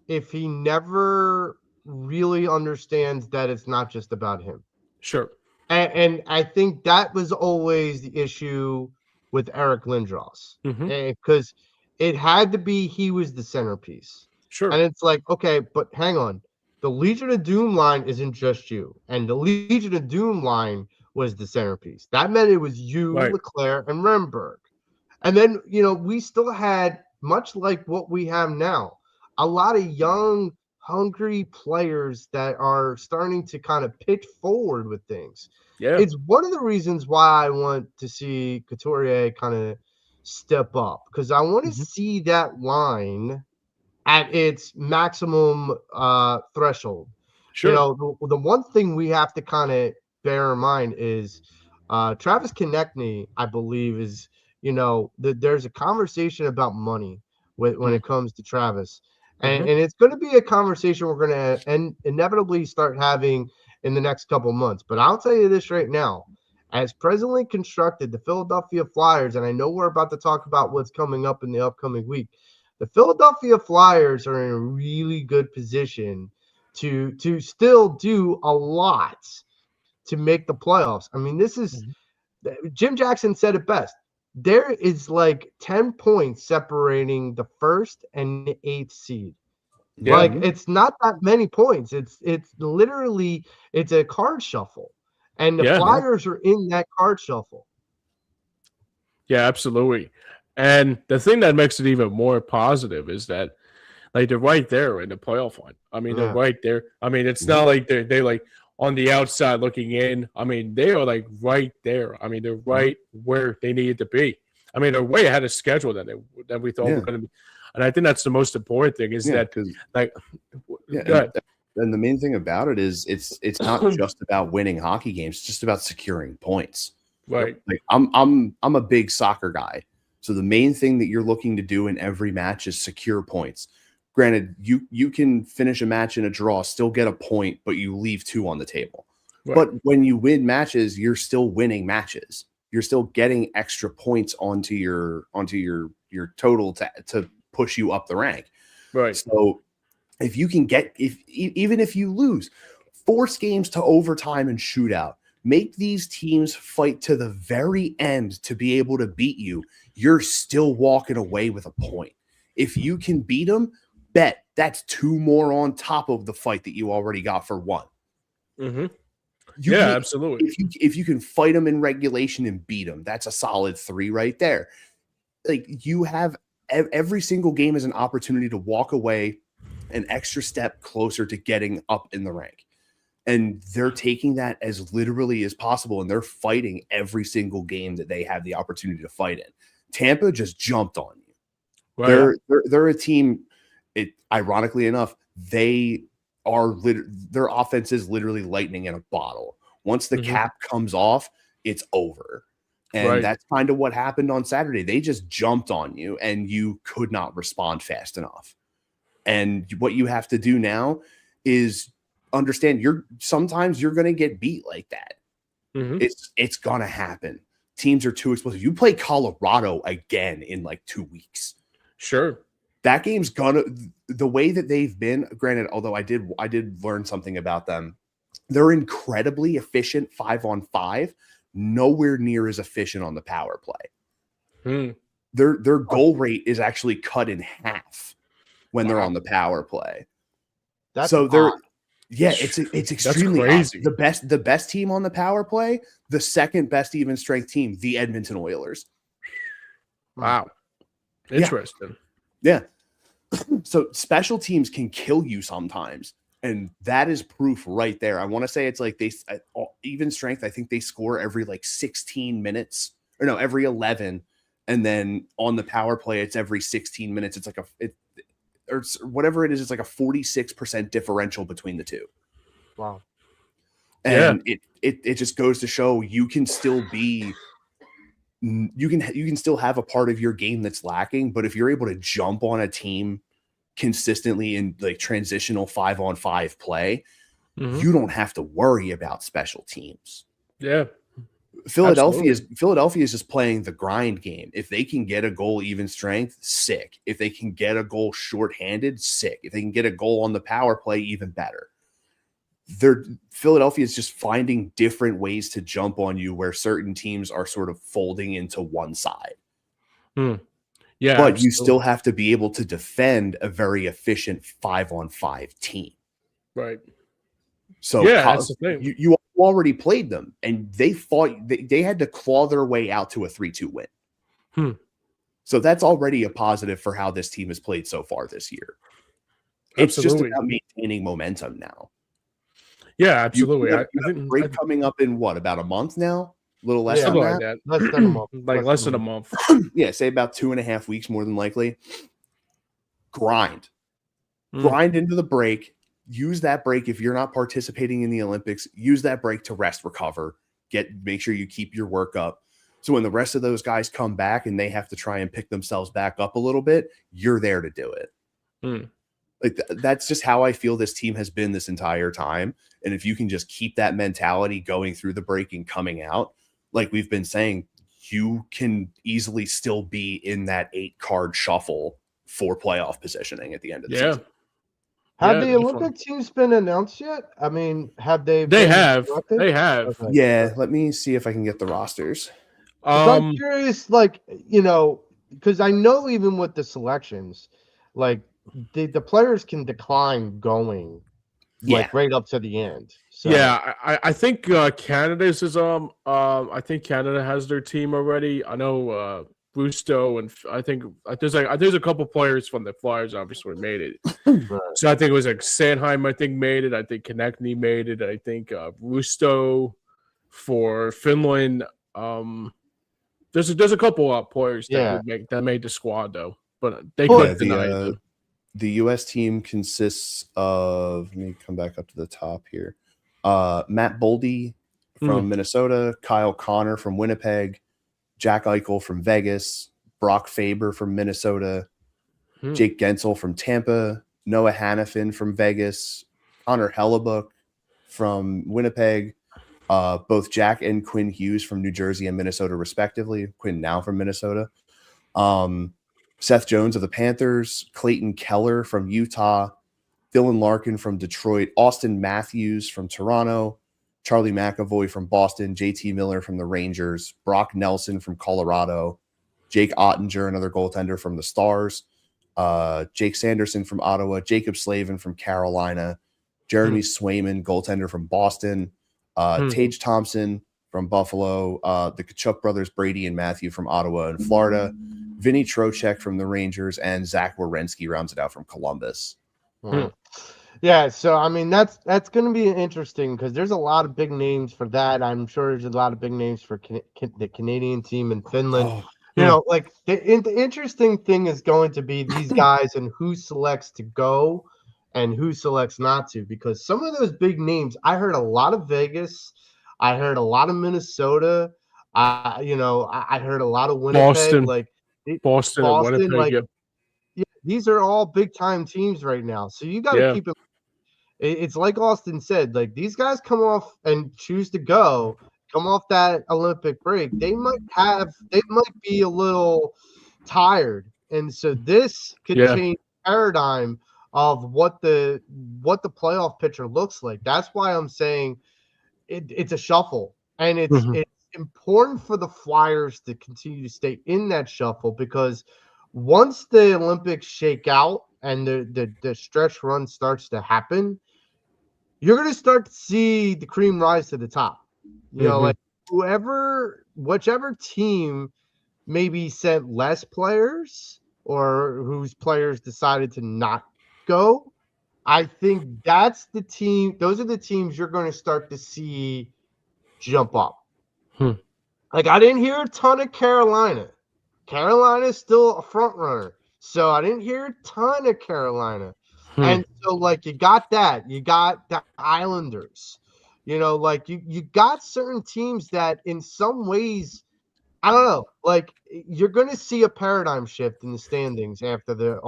if he never really understands that it's not just about him. Sure. And I think that was always the issue with Eric Lindros, because it had to be he was the centerpiece. Sure. And it's like, okay, but hang on. The Legion of Doom line isn't just you. And the Legion of Doom line was the centerpiece. That meant it was you, right. Leclerc, and Remberg. And then, you know, we still had, much like what we have now, a lot of young, hungry players that are starting to kind of pitch forward with things. Yeah. It's one of the reasons why I want to see Couturier kind of step up, because I want to see that line at its maximum threshold. Sure. You know, the one thing we have to kind of bear in mind is Travis Konechny, I believe, is, you know, there's a conversation about money when it comes to Travis. And it's going to be a conversation we're going to inevitably start having in the next couple months. But I'll tell you this right now. As presently constructed, the Philadelphia Flyers, and I know we're about to talk about what's coming up in the upcoming week, the Philadelphia Flyers are in a really good position to still do a lot to make the playoffs. I mean, this is Jim Jackson said it best. There is like 10 points separating the first and the 8th seed. Yeah. Like, it's not that many points. It's literally it's a card shuffle, and the Flyers are in that card shuffle. Yeah, absolutely. And the thing that makes it even more positive is that, like, they're right there in the playoff line. I mean, they're right there. I mean, it's not like they're like on the outside looking in. I mean, they are like right there. I mean, they're right where they needed to be. I mean, they're way ahead of schedule than we thought were going to be. And I think that's the most important thing is that, like, and the main thing about it is it's not just about winning hockey games. It's just about securing points. Right. Like I'm a big soccer guy. So the main thing that you're looking to do in every match is secure points. Granted, you can finish a match in a draw, still get a point, but you leave 2 on the table. Right. But when you win matches, you're still winning matches. You're still getting extra points onto your total to push you up the rank. Right. So if you can even if you lose, force games to overtime and shootout, make these teams fight to the very end to be able to beat you, you're still walking away with a point. If you can beat them, bet that's 2 more on top of the fight that you already got for 1. Absolutely. If you can fight them in regulation and beat them, that's a solid 3 right there. Like, you have every single game is an opportunity to walk away an extra step closer to getting up in the rank. And they're taking that as literally as possible, and they're fighting every single game that they have the opportunity to fight in. Tampa just jumped on you. Right. They're a team. Ironically enough, they are their offense is literally lightning in a bottle. Once the cap comes off, it's over. And that's kind of what happened on Saturday. They just jumped on you, and you could not respond fast enough. And what you have to do now is understand sometimes you're going to get beat like that. Mhm. It's gonna happen. Teams are too explosive. You play Colorado again in like 2 weeks. Sure. That game's gonna the way that they've been. Granted, although I did learn something about them. They're incredibly efficient 5-on-5, nowhere near as efficient on the power play. Their goal rate is actually cut in half when they're on the power play. That's so they're odd. yeah, it's extremely crazy. odd. The best team on the power play, the second best even strength team, the Edmonton Oilers. Wow. Interesting. Yeah. So special teams can kill you sometimes. And that is proof right there. I want to say it's like even strength. I think they score every like 16 minutes or no, every 11. And then on the power play, it's every 16 minutes. It's like or whatever it is. It's like a 46% differential between the two. Wow. And it just goes to show you can still be, you can still have a part of your game that's lacking. But if you're able to jump on a team consistently in like transitional 5-on-5 play, you don't have to worry about special teams. Yeah. Philadelphia is just playing the grind game. If they can get a goal even strength, sick. If they can get a goal shorthanded, sick. If they can get a goal on the power play, even better. Philadelphia is just finding different ways to jump on you where certain teams are sort of folding into one side. Yeah, but absolutely. you still have to be able to defend a very efficient 5-on-5 team. Right. So yeah, that's the thing. You already played them, and they fought. They had to claw their way out to a 3-2 win. So that's already a positive for how this team has played so far this year. It's just about maintaining momentum now. Yeah, absolutely. I think break coming up in what, about a month now? A little less than that. Less than a month. Less than a month. Yeah, say about 2.5 weeks, more than likely. Grind into the break. Use that break if you're not participating in the Olympics. Use that break to rest, recover, make sure you keep your work up. So when the rest of those guys come back and they have to try and pick themselves back up a little bit, you're there to do it. Like that's just how I feel this team has been this entire time. And if you can just keep that mentality going through the break and coming out, like we've been saying, you can easily still be in that 8-card shuffle for playoff positioning at the end of the season. Have the Olympic teams been announced yet? I mean, have they? They have. Okay. Yeah, let me see if I can get the rosters. I'm curious, like, because I know even with the selections, like the players can decline going, like right up to the end. So. Yeah, I think Canada's is I think Canada has their team already. I know Busto, and I think there's a couple players from the Flyers obviously made it. So I think it was like Sanheim, I think, made it. I think Konechny made it. I think Busto for Finland. There's a couple players that made the squad though, but they couldn't deny it. The U.S. team consists of. Let me come back up to the top here. Matt Boldy from Minnesota, Kyle Connor from Winnipeg, Jack Eichel from Vegas, Brock Faber from Minnesota, Jake Gensel from Tampa, Noah Hannafin from Vegas, Connor Hellebuck from Winnipeg, both Jack and Quinn Hughes from New Jersey and Minnesota, respectively. Quinn now from Minnesota. Seth Jones of the Panthers, Clayton Keller from Utah, Dylan Larkin from Detroit, Austin Matthews from Toronto, Charlie McAvoy from Boston, JT Miller from the Rangers, Brock Nelson from Colorado, Jake Ottinger, another goaltender from the Stars, Jake Sanderson from Ottawa, Jacob Slavin from Carolina, Jeremy Swayman, goaltender from Boston, Tage Thompson from Buffalo, the Kachuk brothers, Brady and Matthew from Ottawa and Florida, Vinny Trocheck from the Rangers, and Zach Werenski rounds it out from Columbus. Yeah, so I mean that's going to be interesting because there's a lot of big names for that. I'm sure there's a lot of big names for the Canadian team in Finland. Like the interesting thing is going to be these guys and who selects to go and who selects not to, because some of those big names, I heard a lot of Vegas, I heard a lot of Minnesota, I heard a lot of Winnipeg, Boston, Winnipeg, like. Yeah, these are all big time teams right now. So you got to keep it. It's like Austin said, like these guys come off and choose to go, come off that Olympic break, they might be a little tired, and so this could change the paradigm of what the playoff picture looks like. That's why I'm saying it's a shuffle, and it's important for the Flyers to continue to stay in that shuffle, because once the Olympics shake out and the stretch run starts to happen, you're going to start to see the cream rise to the top. You know, like whichever team maybe sent less players or whose players decided to not go, I think that's the team. Those are the teams you're going to start to see jump up. Like, I didn't hear a ton of Carolina. Carolina is still a front runner, so I didn't hear a ton of Carolina. And so, like, you got that. You got the Islanders. You know, like, you got certain teams that in some ways, I don't know, like, you're going to see a paradigm shift in the standings after the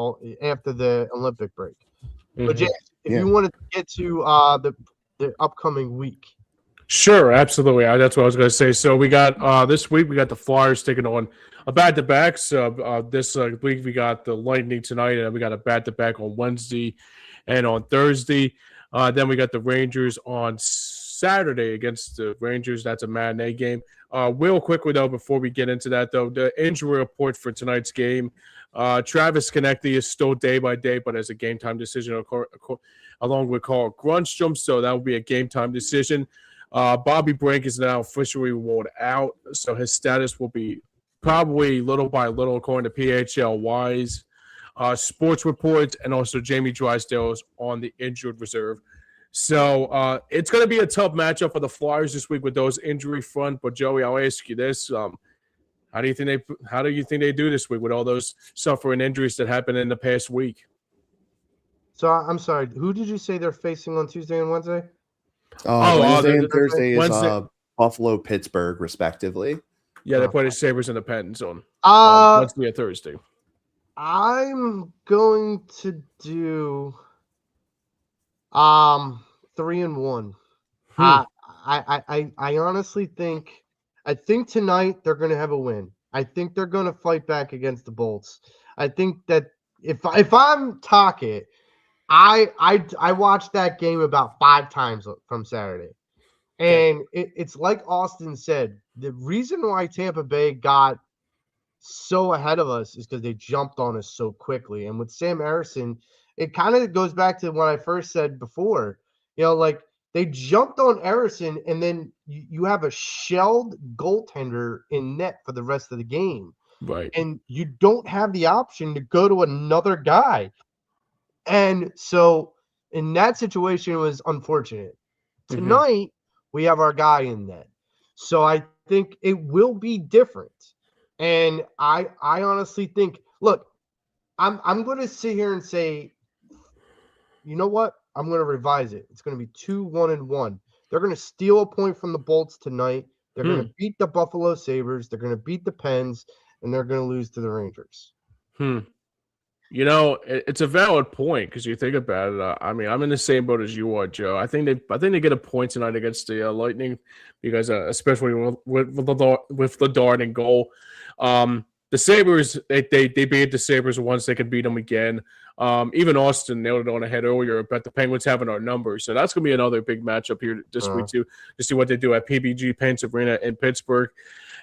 Olympic break. But James, if you wanted to get to the upcoming week. Sure, absolutely. That's what I was going to say. So we got this week, we got the Flyers taking on a back-to-back. So this week we got the Lightning tonight, and we got a back-to-back on Wednesday and on Thursday. Then we got the Rangers on Saturday against the Rangers. That's a matinee game. Real quickly, though, before we get into that, though, the injury report for tonight's game. Travis Konecny is still day by day, but as a game-time decision along with Carl Grundstrom, so that will be a game-time decision. Bobby Brink is now officially ruled out, so his status will be probably little by little, according to PHL Wise sports reports, and also Jamie Drysdale is on the injured reserve. So it's going to be a tough matchup for the Flyers this week with those injury front. But Joey, I'll ask you this: how do you think they do this week with all those suffering injuries that happened in the past week? So I'm sorry, who did you say they're facing on Tuesday and Wednesday? Wednesday and Thursday is Buffalo, Pittsburgh, respectively. Yeah, they play the Sabres and the Penguins on Wednesday and Thursday. I'm going to do 3-1. I honestly think tonight they're going to have a win. I think they're going to fight back against the Bolts. I think that if I'm talking, I watched that game about 5 times from Saturday. And it's like Austin said, the reason why Tampa Bay got so ahead of us is because they jumped on us so quickly. And with Sam Harrison, it kind of goes back to what I first said before. You know, like, they jumped on Harrison, and then you have a shelled goaltender in net for the rest of the game. Right. And you don't have the option to go to another guy. And so in that situation, it was unfortunate. Tonight, we have our guy in net. So I think it will be different. And I honestly think, look, I'm going to sit here and say, you know what? I'm going to revise it. It's going to be 2-1-1. They're going to steal a point from the Bolts tonight. They're going to beat the Buffalo Sabres. They're going to beat the Pens, and they're going to lose to the Rangers. You know, it's a valid point because you think about it. I mean, I'm in the same boat as you are, Joe. I think they get a point tonight against the Lightning because, especially with Ladard in goal. The Sabres, they beat the Sabres once. They can beat them again. Even Austin nailed it on the head earlier, but the Penguins having our numbers. So that's going to be another big matchup here this week, too, to see what they do at PBG Paints Arena in Pittsburgh.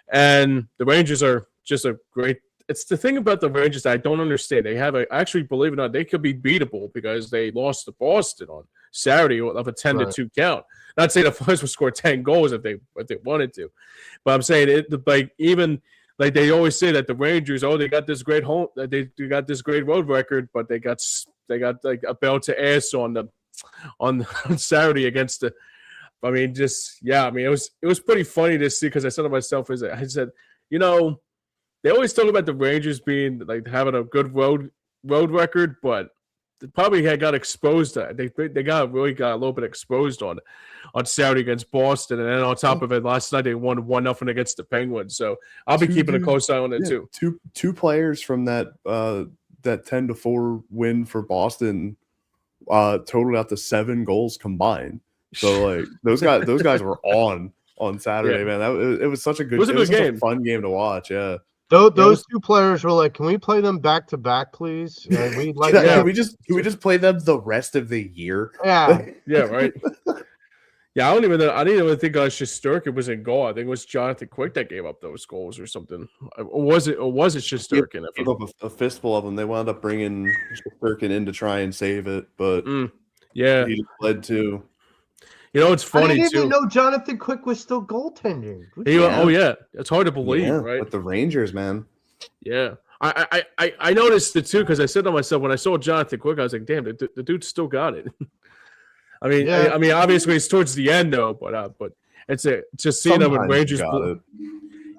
And the Rangers are just a great – it's the thing about the Rangers that I don't understand. They have actually, believe it or not, they could be beatable because they lost to Boston on Saturday of a 10-2 count. Not saying the Flyers would score 10 goals if they wanted to. But I'm saying like they always say that the Rangers, they got this great they got this great road record, but they got like a belt to ass on Saturday against the. I mean, it was pretty funny to see because I said to myself, I said, you know, they always talk about the Rangers being like having a good road record, but they probably got exposed. They really got a little bit exposed on Saturday against Boston, and then on top of it, last night they won 1-0 against the Penguins. So I'll be keeping a close eye on it too. Two players from that 10-4 win for Boston totaled out to 7 goals combined. So like those guys were on on Saturday, man. It was such a good. It was a good such game. a fun game to watch. Yeah. Those two players were like, "Can we play them back to back, please? We'd like Can we just play them the rest of the year? Yeah, Yeah, right. Yeah, I don't even think Shesterkin was in goal. I think it was Jonathan Quick that gave up those goals or something. Or was it Shesterkin? Gave up a fistful of them. They wound up bringing Shesterkin in to try and save it, but yeah, he just led to. You know, it's funny I didn't too. even know Jonathan Quick was still goaltending. Oh yeah, it's hard to believe, right? With the Rangers, man. Yeah, I noticed it too because I said to myself when I saw Jonathan Quick, I was like, "Damn, the dude still got it." I mean, obviously it's towards the end though, but it's just seeing him in Rangers.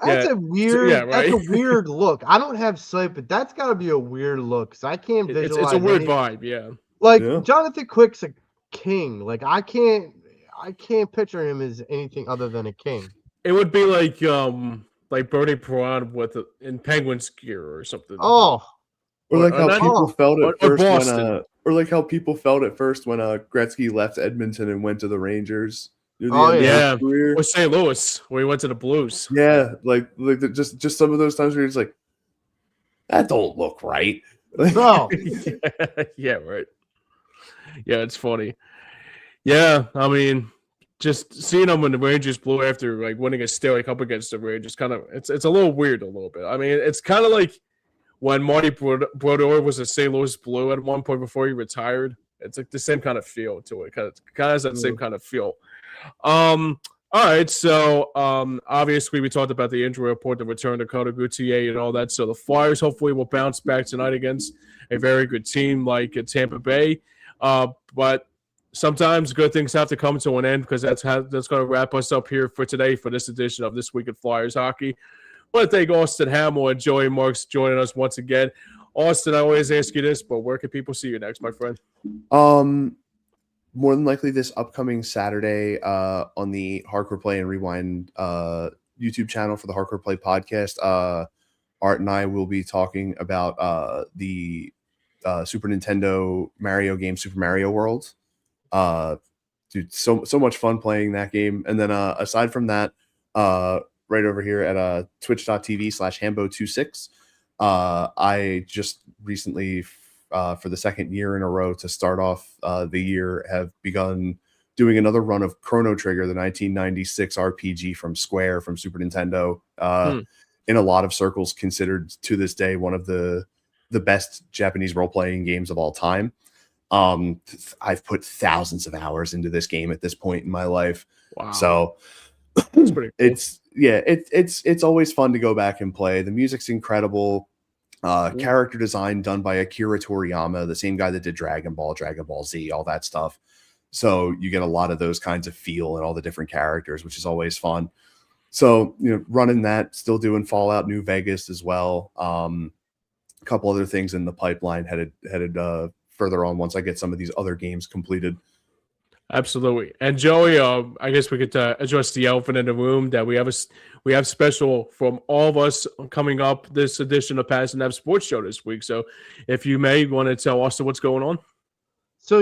That's a weird. Yeah, right? That's a weird look. I don't have sight, but that's got to be a weird look because I can't visualize. It's a weird vibe, yeah. Like Jonathan Quick's a king. Like I can't picture him as anything other than a king. It would be like Bernie Perron in Penguins gear or something. Oh, or like how people felt at first Boston. or like how people felt at first when Gretzky left Edmonton and went to the Rangers. Or St. Louis where he went to the Blues. Yeah, like just some of those times where you're just like, that don't look right. No. Yeah, right. Yeah, it's funny. Yeah, I mean, just seeing him in the Rangers blue after like winning a Stanley Cup against the Rangers, kind of it's a little weird a little bit. I mean, it's kind of like when Marty Brodeur was a St. Louis Blue at one point before he retired. It's like the same kind of feel to it. Kind of has that same kind of feel. All right, so obviously we talked about the injury report, the return to Cutter Gauthier and all that. So the Flyers hopefully will bounce back tonight against a very good team like Tampa Bay. But sometimes good things have to come to an end because that's going to wrap us up here for today for this edition of This Week at Flyers Hockey. I want to thank Austin Hammel and Joey Marks joining us once again. Austin, I always ask you this, but where can people see you next, my friend? More than likely this upcoming Saturday on the Hardcore Play and Rewind YouTube channel for the Hardcore Play podcast. Art and I will be talking about the Super Nintendo Mario game, Super Mario World. Dude, so much fun playing that game. And then aside from that, right over here at twitch.tv/Hambo26, I just recently for the second year in a row to start off the year have begun doing another run of Chrono Trigger, the 1996 RPG from Square from Super Nintendo. In a lot of circles considered to this day one of the best Japanese role-playing games of all time. I've put thousands of hours into this game at this point in my life. Wow. So that's pretty cool. It's always fun to go back and play. The music's incredible. Character design done by Akira Toriyama, the same guy that did Dragon Ball Z, all that stuff. So you get a lot of those kinds of feel and all the different characters, which is always fun. So, running that, still doing Fallout New Vegas as well. A couple other things in the pipeline headed further on once I get some of these other games completed. Absolutely. And Joey, I guess we could address the elephant in the room that we have special from all of us coming up this edition of Pass and Have Sports Show this week. So if you may want to tell Austin what's going on. So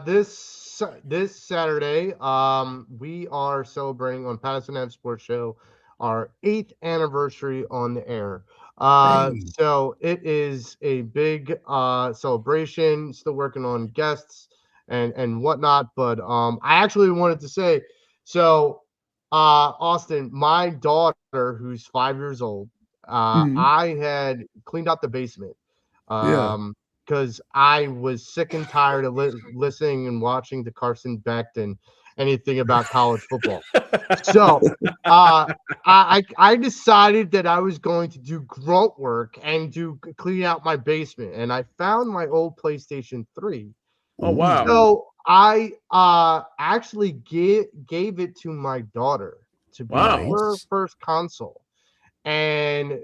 this Saturday, we are celebrating on Pass and Have Sports Show our 8th anniversary on the air. So it is a big celebration. Still working on guests and whatnot, but I actually wanted to say, so Austin, my daughter who's 5 years old, I had cleaned out the basement because I was sick and tired of listening and watching the Carson Beck and anything about college football. So I decided that I was going to do grunt work and clean out my basement, and I found my old PlayStation 3. Oh, wow. So I actually gave it to my daughter to be her first console. And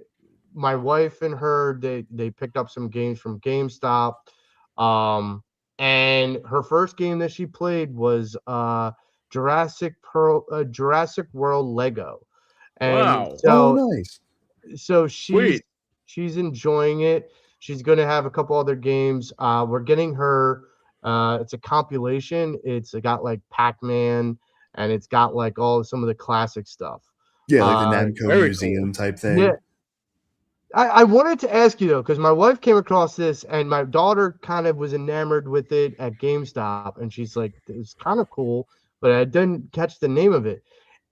my wife and her, they picked up some games from GameStop. And her first game that she played was Jurassic World Lego. And so, nice. So she's enjoying it. She's going to have a couple other games. We're getting her. It's a compilation. It's got like Pac-Man and it's got like some of the classic stuff. Yeah, like the Namco very museum type thing. Yeah. I wanted to ask you though, because my wife came across this and my daughter kind of was enamored with it at GameStop, and she's like, it's kind of cool, but I didn't catch the name of it.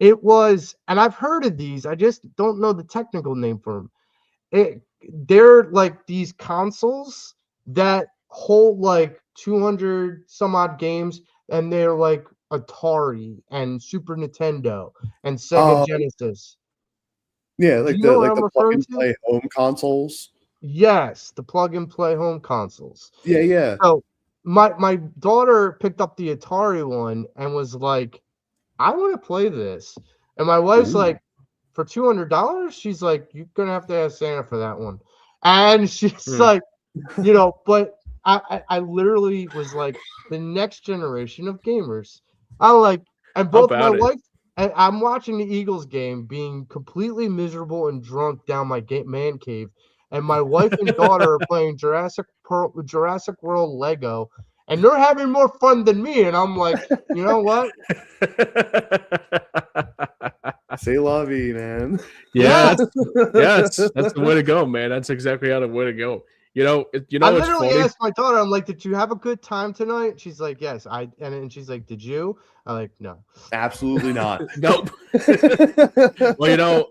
It was, and I've heard of these, I just don't know the technical name for them. They're like these consoles that hold like 200 some odd games, and they're like Atari and Super Nintendo and Sega Genesis. Yeah, like You know what I'm the referring to? plug-and-play home consoles. Yes, the plug and play home consoles. Yeah. So my daughter picked up the Atari one and was like, I want to play this. And my wife's Ooh. like, for $200? She's like, you're gonna have to ask Santa for that one. And she's like, but I literally was like, the next generation of gamers. I'm like, and both my wife and I'm watching the Eagles game, being completely miserable and drunk down my man cave, and my wife and daughter are playing Jurassic World Lego, and they're having more fun than me. And I'm like, you know what? C'est la vie, man. Yeah, that's the way to go, man. That's exactly how the way to go. I literally asked my daughter, I'm like, did you have a good time tonight? She's like, yes. And she's like, did you? I'm like, no. Absolutely not. Nope. Well,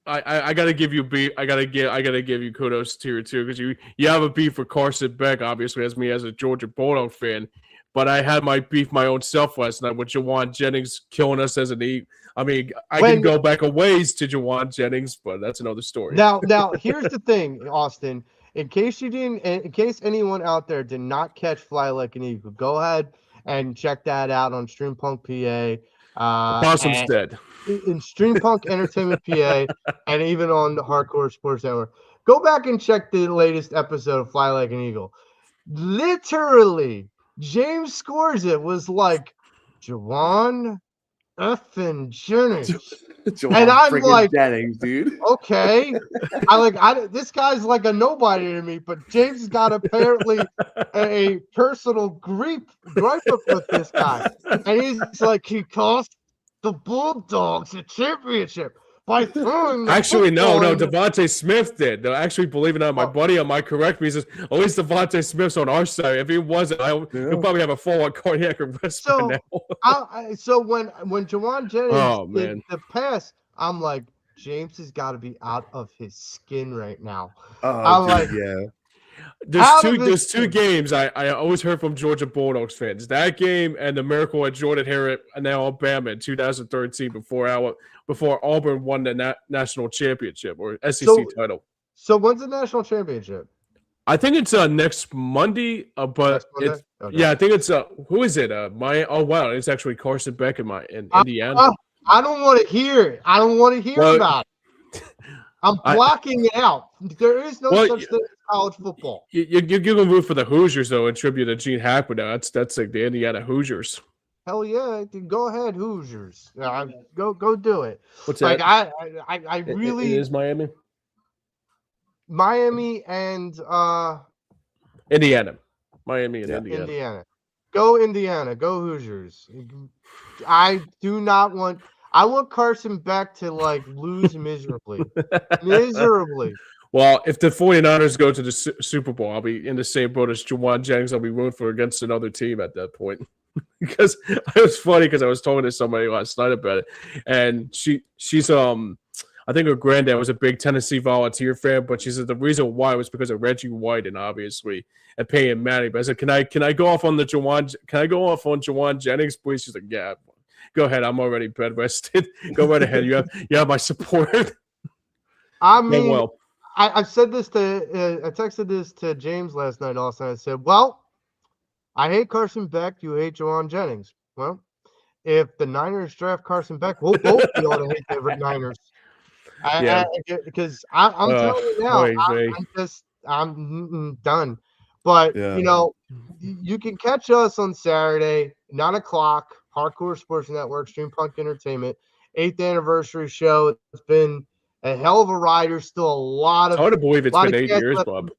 I gotta give you I gotta give you kudos to too, because you have a beef with Carson Beck, obviously, as me as a Georgia Bulldog fan. But I had my beef my own self last night with Jawan Jennings killing us as an E. I mean, I can go back a ways to Jawan Jennings, but that's another story. Now, here's the thing, Austin. In case anyone out there did not catch Fly Like an Eagle, go ahead and check that out on Streampunk PA. Possum's dead. In Streampunk Entertainment PA, and even on the Hardcore Sports Network. Go back and check the latest episode of Fly Like an Eagle. Literally, James Scorza was like, Jawan effing Jennings. And I'm like, Jennings, dude. Okay. This guy's like a nobody to me, but James has got apparently a personal gripe with this guy. And he's like, he cost the Bulldogs a championship by throwing the Actually, no, football Devontae Smith did. No, actually, believe it or not, my buddy on my correct me says, at least Devontae Smith's on our side. If he wasn't, he'll probably have a full-on cardiac arrest by now. So when Jawan Jennings did the pass, I'm like, James has got to be out of his skin right now. Yeah. There's two games I always heard from Georgia Bulldogs fans. That game and the miracle at Jordan Hare and Alabama in 2013 before Auburn won the national championship or SEC title. So when's the national championship? I think it's next Monday, but it's I think it's who is it? It's actually Carson Beck in Indiana. I don't want to hear it. I don't want to hear about it. I'm blocking it out. There is no such thing as college football. You're gonna root for the Hoosiers though, and tribute to Gene Hackman. That's like the Indiana Hoosiers. Hell yeah! Go ahead, Hoosiers. Go do it. What's that? I really. It is Miami. Miami and Indiana. Miami and Indiana. Indiana. Go Indiana. Go Hoosiers. I do not want. I want Carson Beck to lose miserably. Miserably. Well, if the 49ers go to the Super Bowl, I'll be in the same boat as Jawan Jennings. I'll be rooting for against another team at that point. Because it was funny because I was talking to somebody last night about it, and she's I think her granddad was a big Tennessee Volunteer fan, but she said the reason why was because of Reggie White and obviously and Peyton Manning. But I said, can I go off on Jawan Jennings, please? She's like, yeah, go ahead. I'm already bed rested. Go right ahead. You have my support. I mean, I said this I texted this to James last night also. I said, well, I hate Carson Beck. You hate Jawan Jennings. Well, if the Niners draft Carson Beck, we'll both be able to hate the Niners. Because I'm telling you now, I'm done. But you can catch us on Saturday, 9:00, Hardcore Sports Network, Streampunk Entertainment, 8th anniversary show. It's been a hell of a ride. There's still a lot of. It's hard to believe it's been 8 years, Bob.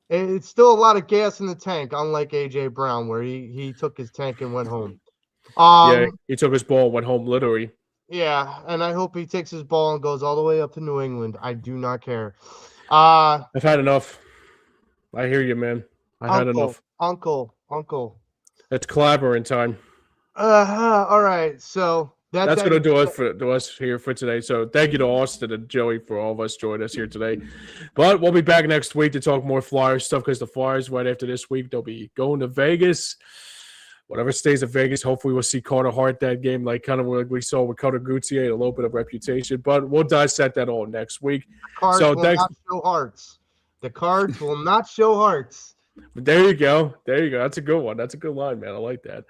It's still a lot of gas in the tank, unlike AJ Brown, where he took his tank and went home. Yeah, he took his ball and went home literally. Yeah, and I hope he takes his ball and goes all the way up to New England. I do not care. I've had enough. I hear you, man. I had enough. Uncle. It's collaborating time. All right. So that's going to do it to us here for today. So thank you to Austin and Joey for all of us joining us here today. But we'll be back next week to talk more Flyers stuff because the Flyers right after this week, they'll be going to Vegas. Whatever stays in Vegas, hopefully we'll see Carter Hart that game, like kind of like we saw with Cutter Gauthier, a little bit of reputation. But we'll dissect that all next week. The cards will not show hearts. There you go. That's a good one. That's a good line, man. I like that.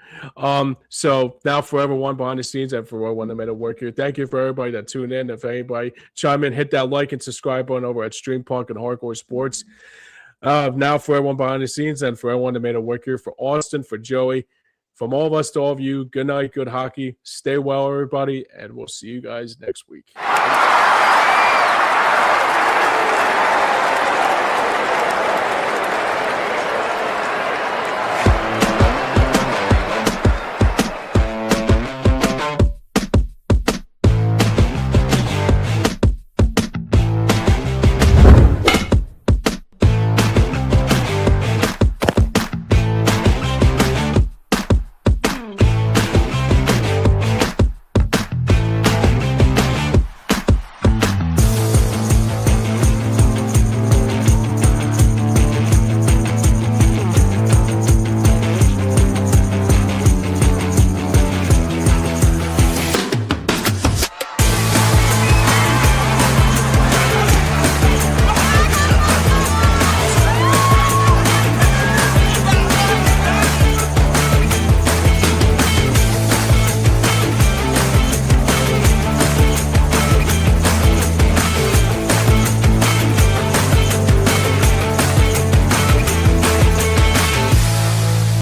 So now for everyone behind the scenes and for everyone that made it work here, thank you for everybody that tuned in. If anybody chime in, hit that like and subscribe button over at Streampunk and Hardcore Sports. Now for everyone behind the scenes and for everyone that made it work here, for Austin, for Joey, from all of us to all of you, good night, good hockey. Stay well, everybody, and we'll see you guys next week.